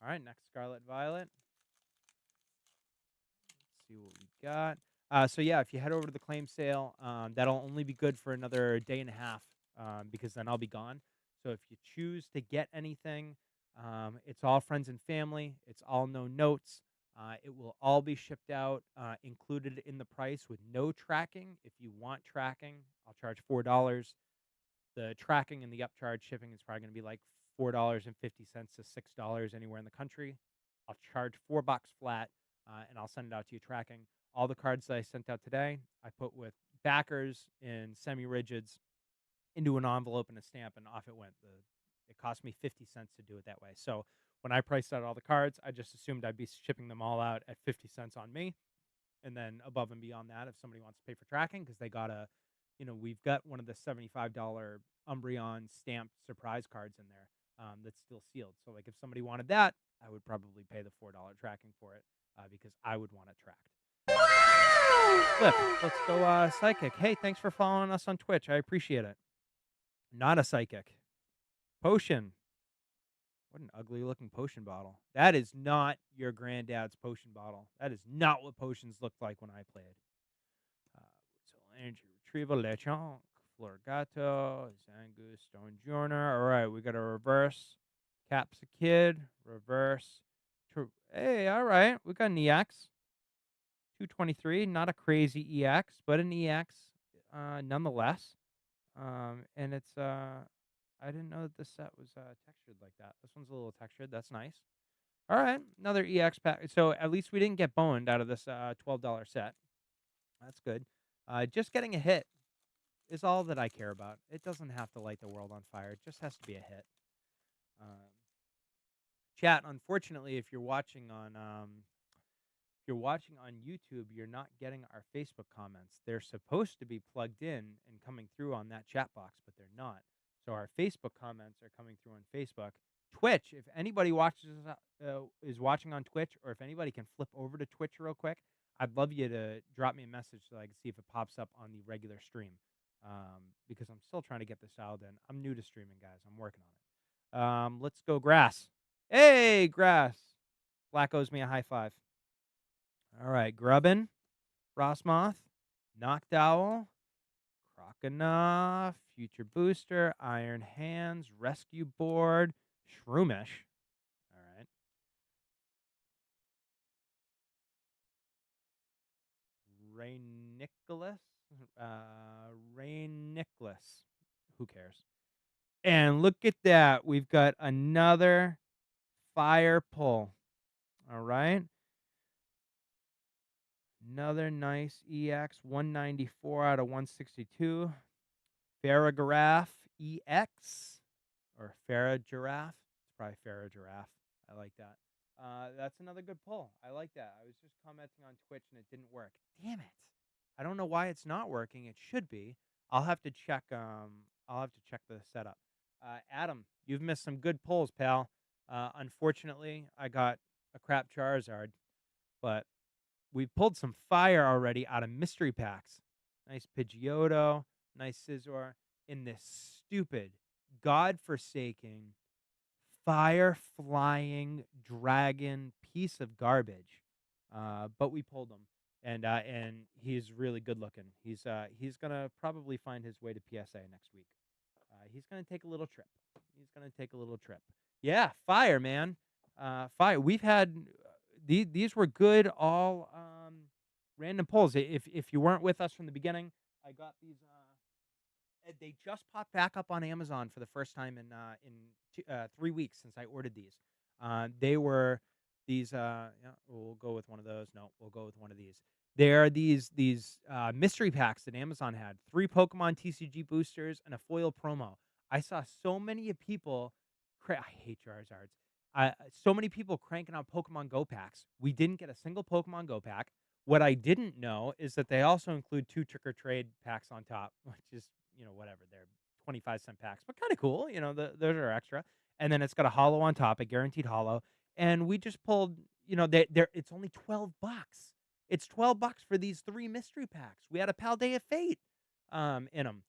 right, next Scarlet Violet. Let's see what we got. So yeah, if you head over to the claim sale, that'll only be good for another day and a half, because then I'll be gone. So if you choose to get anything, it's all friends and family. It's all no notes. It will all be shipped out, included in the price with no tracking. If you want tracking, I'll charge $4. The tracking and the upcharge shipping is probably going to be like $4.50 to $6 anywhere in the country. I'll charge $4 flat, and I'll send it out to you tracking. All the cards that I sent out today, I put with backers in semi-rigids into an envelope and a stamp, and off it went. It cost me 50 cents to do it that way. So when I priced out all the cards, I just assumed I'd be shipping them all out at 50 cents on me. And then above and beyond that, if somebody wants to pay for tracking, because they got we've got one of the $75 Umbreon stamped surprise cards in there, that's still sealed. So like if somebody wanted that, I would probably pay the $4 tracking for it, because I would want it tracked. Flip, let's go psychic. Hey, thanks for following us on Twitch. I appreciate it. Not a psychic. Potion. What an ugly looking potion bottle. That is not your granddad's potion bottle. That is not what potions looked like when I played. So energy retrieval, Lechonk, Florgato, Zangoose, Stonejourner. All right, we got a reverse. Caps a Kid, reverse. Hey, all right, we got an EX. 223, not a crazy EX, but an EX nonetheless. And it's I didn't know that this set was textured like that. This one's a little textured. That's nice. All right, another EX pack. So at least we didn't get boned out of this $12 set. That's good. Just getting a hit is all that I care about. It doesn't have to light the world on fire. It just has to be a hit. Chat, unfortunately, if you're watching on YouTube, you're not getting our Facebook comments. They're supposed to be plugged in and coming through on that chat box, but they're not. So our Facebook comments are coming through on Facebook. Twitch, if anybody is watching on Twitch, or if anybody can flip over to Twitch real quick, I'd love you to drop me a message so I can see if it pops up on the regular stream, because I'm still trying to get this dialed in. I'm new to streaming, guys. I'm working on it. Let's go Grass. Hey, Grass. Black owes me a high five. All right, Grubbin, Frostmoth, Noctowl, Croconaw, Future Booster, Iron Hands, Rescue Board, Shroomish. All right. Rain Nicholas. Who cares? And look at that. We've got another fire pull. All right. Another nice EX, 194 out of 162. Farragiraffe EX, or Farragiraffe. It's probably Farragiraffe. I like that. That's another good pull. I like that. I was just commenting on Twitch and it didn't work. Damn it! I don't know why it's not working. It should be. I'll have to check. I'll have to check the setup. Adam, you've missed some good pulls, pal. Unfortunately, I got a crap Charizard, but we pulled some fire already out of mystery packs. Nice Pidgeotto, nice Scizor, in this stupid, godforsaking, fire flying dragon piece of garbage. But we pulled him, and he's really good looking. He's gonna probably find his way to PSA next week. He's gonna take a little trip. He's gonna take a little trip. Yeah, fire, man. Fire. We've had these were good all random pulls. If you weren't with us from the beginning, I got these. They just popped back up on Amazon for the first time in 3 weeks since I ordered these. They were these. Yeah, we'll go with one of those. No, we'll go with one of these. They are these mystery packs that Amazon had. 3 Pokemon TCG boosters and a foil promo. I saw so many people. I hate Charizards. So many people cranking out Pokemon Go packs. We didn't get a single Pokemon Go pack. What I didn't know is that they also include 2 Trick or Trade packs on top, which is, whatever. They're 25-cent packs, but kind of cool. Those are extra. And then it's got a hollow on top, a guaranteed hollow. And we just pulled, it's only $12. It's $12 for these 3 mystery packs. We had a Paldea Fate in them,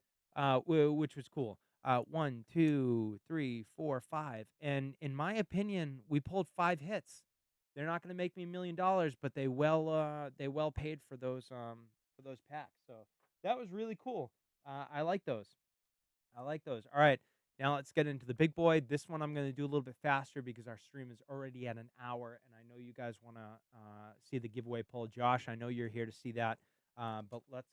which was cool. 1, 2, 3, 4, 5. And in my opinion, we pulled 5 hits. They're not going to make me $1,000,000, but they well paid for those packs. So that was really cool. I like those. I like those. All right, now let's get into the big boy. This one I'm going to do a little bit faster because our stream is already at an hour, and I know you guys want to see the giveaway poll. Josh, I know you're here to see that, but let's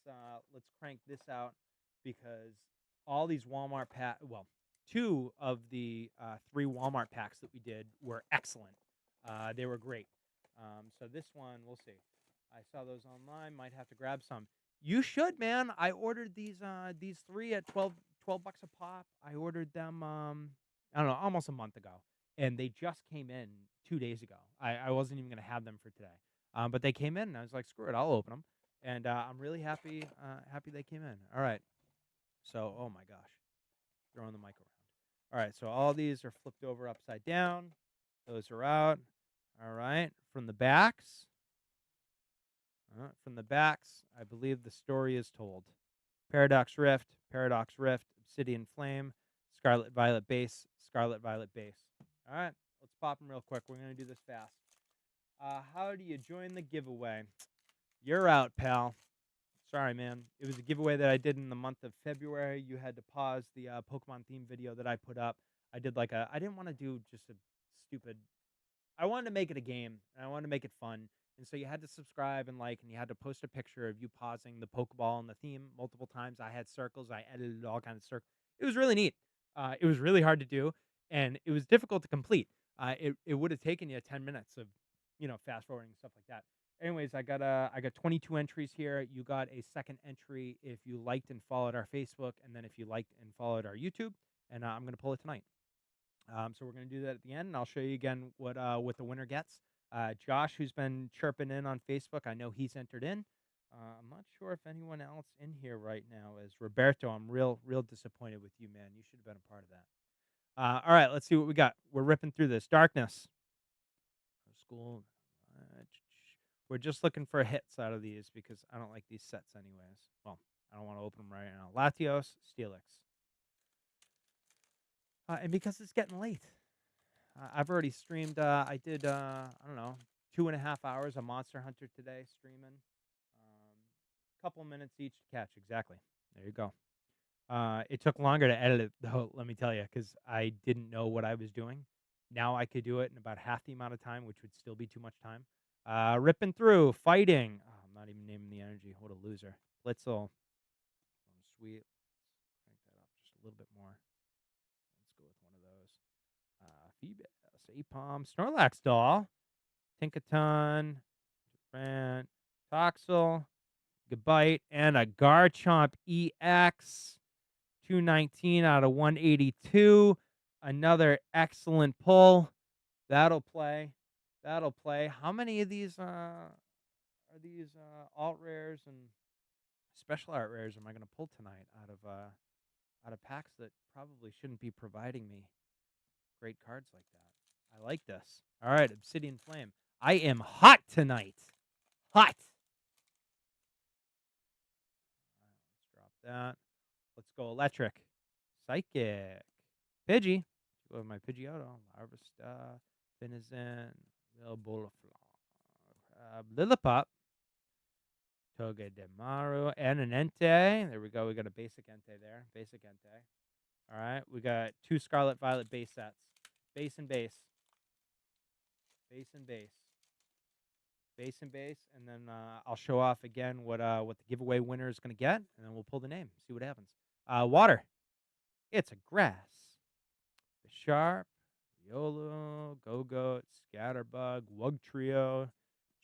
crank this out because all these Walmart well, 2 of the 3 Walmart packs that we did were excellent. They were great. So this one, we'll see. I saw those online. Might have to grab some. You should, man. I ordered these 3 at $12 a pop. I ordered them I don't know, almost a month ago. And they just came in 2 days ago. I wasn't even gonna have them for today. But they came in and I was like, screw it, I'll open them. And I'm really happy they came in. All right. So, oh my gosh. Throwing the mic around. All right, so all these are flipped over upside down. Those are out. All right. From the backs, I believe the story is told. Paradox Rift, Obsidian Flame, Scarlet Violet Base, Scarlet Violet Base. All right, let's pop them real quick. We're going to do this fast. How do you join the giveaway? You're out, pal. Sorry, man. It was a giveaway that I did in the month of February. You had to pause the Pokemon theme video that I put up. I didn't want to do just a stupid. I wanted to make it a game, and I wanted to make it fun. And so you had to subscribe and like, and you had to post a picture of you pausing the Pokeball and the theme multiple times. I had circles. I edited all kinds of circles. It was really neat. It was really hard to do, and it was difficult to complete. It would have taken you 10 minutes of, fast forwarding and stuff like that. Anyways, I got 22 entries here. You got a second entry if you liked and followed our Facebook, and then if you liked and followed our YouTube. And I'm gonna pull it tonight. So we're going to do that at the end, and I'll show you again what the winner gets. Josh, who's been chirping in on Facebook, I know he's entered in. I'm not sure if anyone else in here right now is. Roberto, I'm real disappointed with you, man. You should have been a part of that. All right, let's see what we got. We're ripping through this. Darkness. School. We're just looking for hits out of these because I don't like these sets anyways. Well, I don't want to open them right now. Latios, Steelix. And because it's getting late. I've already streamed. I did, I don't know, 2.5 hours of Monster Hunter today streaming. Couple minutes each to catch. Exactly. There you go. It took longer to edit it, though, let me tell you, because I didn't know what I was doing. Now I could do it in about half the amount of time, which would still be too much time. Ripping through, fighting. Oh, I'm not even naming the energy. What a loser. Blitzel. Oh, sweet. Crank that up just a little bit more. Let's go with one of those. Feebas, Apom, Snorlax doll, Tinkaton, Durant, Toxel, Gabite, and a Garchomp EX. 219 out of 182. Another excellent pull. That'll play. That'll play. How many of these are these alt rares and special art rares am I gonna pull tonight out of packs that probably shouldn't be providing me great cards like that? I like this. All right, Obsidian Flame. I am hot tonight. Hot. All right, let's drop that. Let's go electric. Psychic. Pidgey. Go with my Pidgeotto. Larvesta. Finizen. Lilliput. Togedemaru. And an Entei. There we go. We got a basic Entei there. Basic Entei. All right. We got 2 Scarlet Violet base sets. Base and base. Base and base. Base and base. And then I'll show off again what the giveaway winner is going to get. And then we'll pull the name. See what happens. Water. It's a grass. The Sharp. Riolu. Go-Goat. Scatterbug. Wug Trio.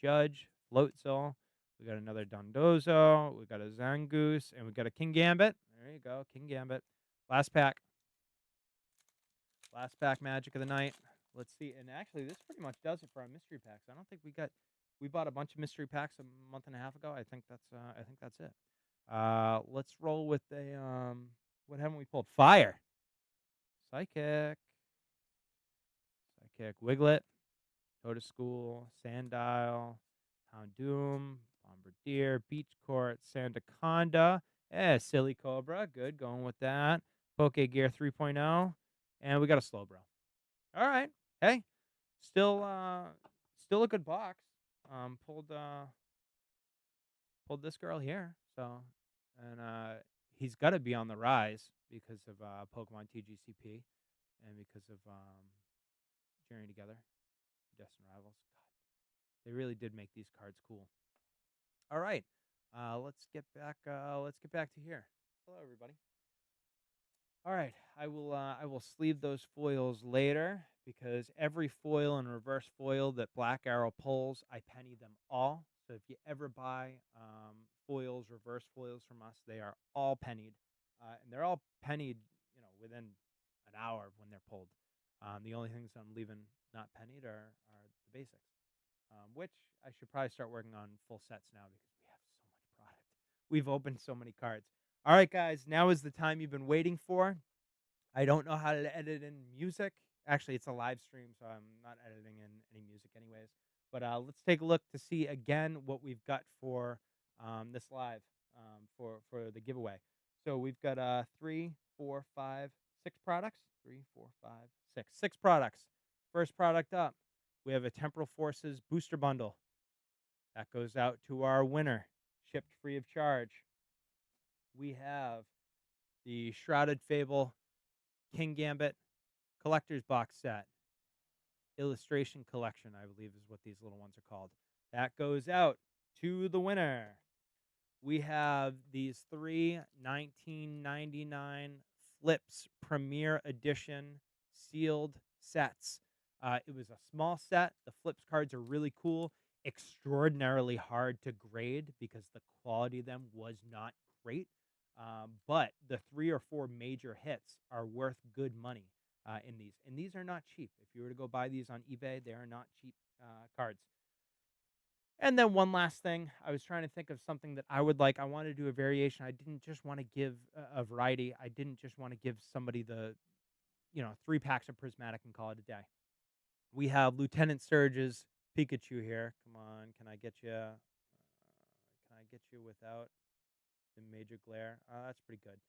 Judge. Floatzel. We got another Dondozo. We got a Zangoose. And we got a King Gambit. There you go. King Gambit. Last pack. Last pack magic of the night. Let's see. And actually, this pretty much does it for our mystery packs. I don't think we bought a bunch of mystery packs a month and a half ago. I think that's it. Let's roll with a what haven't we pulled? Fire. Psychic. Psychic. Wiglet. Toadstool. Sandile. Houndoom. Bombardier. Beach Court. Sandaconda. Silly Cobra. Good. Going with that. Poke Gear 3.0. And we got a Slowbro. All right. Hey, still a good box. Pulled this girl here. So, and he's got to be on the rise because of Pokemon TGCP and because of Journey Together, Destined Rivals. God, they really did make these cards cool. All right. Let's get back to here. Hello everybody. All right, I will sleeve those foils later because every foil and reverse foil that Black Arrow pulls, I penny them all. So if you ever buy foils, reverse foils from us, they are all pennied, and they're all pennied, within an hour of when they're pulled. The only things I'm leaving not pennied are the basics, which I should probably start working on full sets now because we have so much product. We've opened so many cards. All right, guys, now is the time you've been waiting for. I don't know how to edit in music. Actually, it's a live stream, so I'm not editing in any music anyways. But let's take a look to see again what we've got for this live for the giveaway. So we've got 3, 4, 5, 6 products. 3, 4, 5, 6. 6 products. First product up, we have a Temporal Forces booster bundle. That goes out to our winner, shipped free of charge. We have the Shrouded Fable King Gambit collector's box set. Illustration collection, I believe is what these little ones are called. That goes out to the winner. We have these 3 1999 Flips Premier Edition sealed sets. It was a small set. The Flips cards are really cool. Extraordinarily hard to grade because the quality of them was not great. But the 3 or 4 major hits are worth good money in these. And these are not cheap. If you were to go buy these on eBay, they are not cheap cards. And then one last thing, I was trying to think of something that I would like. I wanted to do a variation. I didn't just want to give a variety. I didn't just want to give somebody the, 3 packs of Prismatic and call it a day. We have Lieutenant Surge's Pikachu here. Come on, can I get you? Can I get you without the major glare? That's pretty good.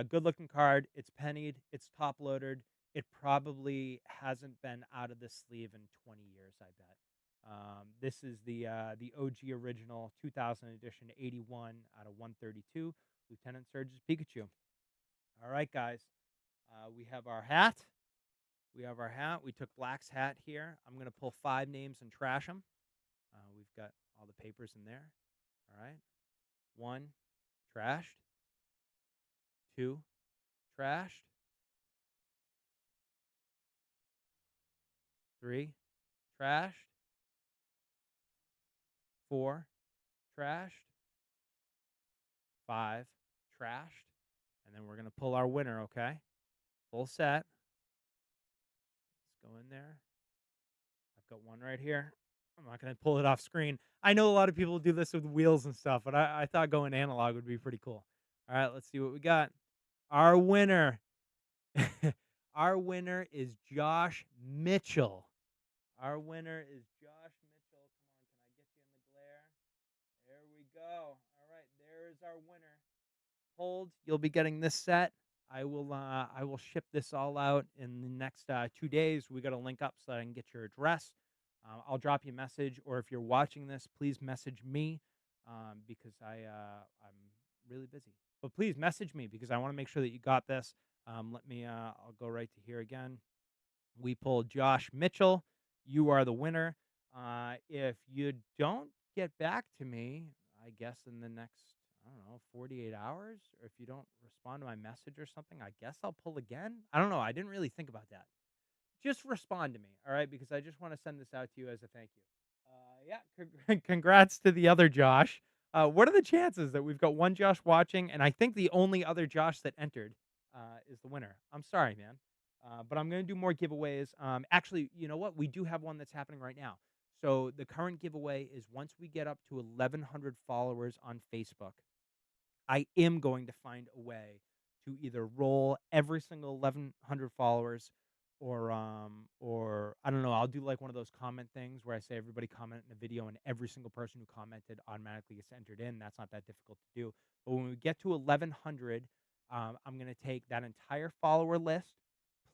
Good looking card. It's pennied. It's top loaded. It probably hasn't been out of the sleeve in 20 years, I bet. This is the OG original 2000 edition 81 out of 132. Lieutenant Surge's Pikachu. All right, guys. We have our hat. We took Black's hat here. I'm going to pull 5 names and trash them. We've got all the papers in there. All right. 1, trashed. 2, trashed. 3, trashed. 4, trashed. 5, trashed. And then we're going to pull our winner, okay? Full set. Let's go in there. I got one right here. I'm not gonna pull it off screen. I know a lot of people do this with wheels and stuff, but I thought going analog would be pretty cool. All right, let's see what we got. Our winner, our winner is Josh Mitchell. Our winner is Josh Mitchell. Come on, can I get you in the glare? There we go. All right, there is our winner. Hold. You'll be getting this set. I will ship this all out in the next 2 days. We got to link up so that I can get your address. I'll drop you a message, or if you're watching this, please message me because I'm really busy. But please message me because I want to make sure that you got this. Let me. I'll go right to here again. We pulled Josh Mitchell. You are the winner. If you don't get back to me, I guess in the next, I don't know, 48 hours, or if you don't respond to my message or something, I guess I'll pull again. I don't know. I didn't really think about that. Just respond to me, all right? Because I just want to send this out to you as a thank you. Yeah, congrats to the other Josh. What are the chances that we've got one Josh watching, and I think the only other Josh that entered is the winner? I'm sorry, man, but I'm going to do more giveaways. Actually, you know what? We do have one that's happening right now. So the current giveaway is once we get up to 1,100 followers on Facebook, I am going to find a way to either roll every single 1,100 followers or I don't know, I'll do like one of those comment things where I say everybody comment in a video and every single person who commented automatically gets entered in. That's not that difficult to do. But when we get to 1,100, I'm going to take that entire follower list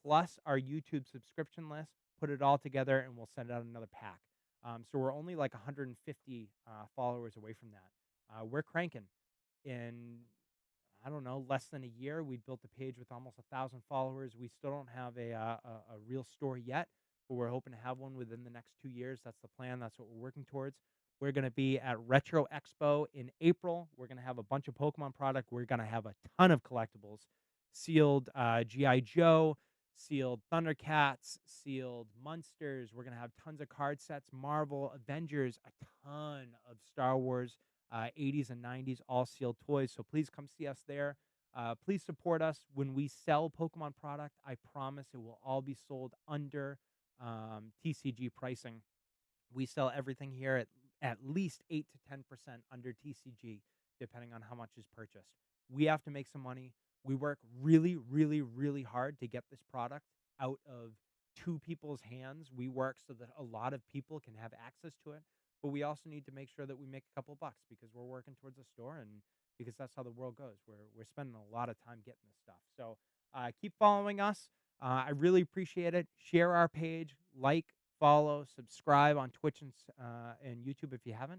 plus our YouTube subscription list, put it all together, and we'll send out another pack. So we're only like 150 followers away from that. We're cranking in, I don't know, less than a year. We built a page with almost 1,000 followers. We still don't have a real store yet, but we're hoping to have one within the next 2 years. That's the plan. That's what we're working towards. We're going to be at Retro Expo in April. We're going to have a bunch of Pokemon product. We're going to have a ton of collectibles, sealed GI Joe, sealed Thundercats, sealed Munsters. We're going to have tons of card sets, Marvel, Avengers, a ton of Star Wars 80s and 90s all sealed toys. So please come see us there. Please support us when we sell Pokemon product. I promise it will all be sold under TCG pricing. We sell everything here at least 8 to 10% under TCG, depending on how much is purchased. We have to make some money. We work really, really, really hard to get this product out of two people's hands. We work so that a lot of people can have access to it, but we also need to make sure that we make a couple bucks because we're working towards a store and because that's how the world goes. We're spending a lot of time getting this stuff. So keep following us. I really appreciate it. Share our page, like, follow, subscribe on Twitch and YouTube if you haven't.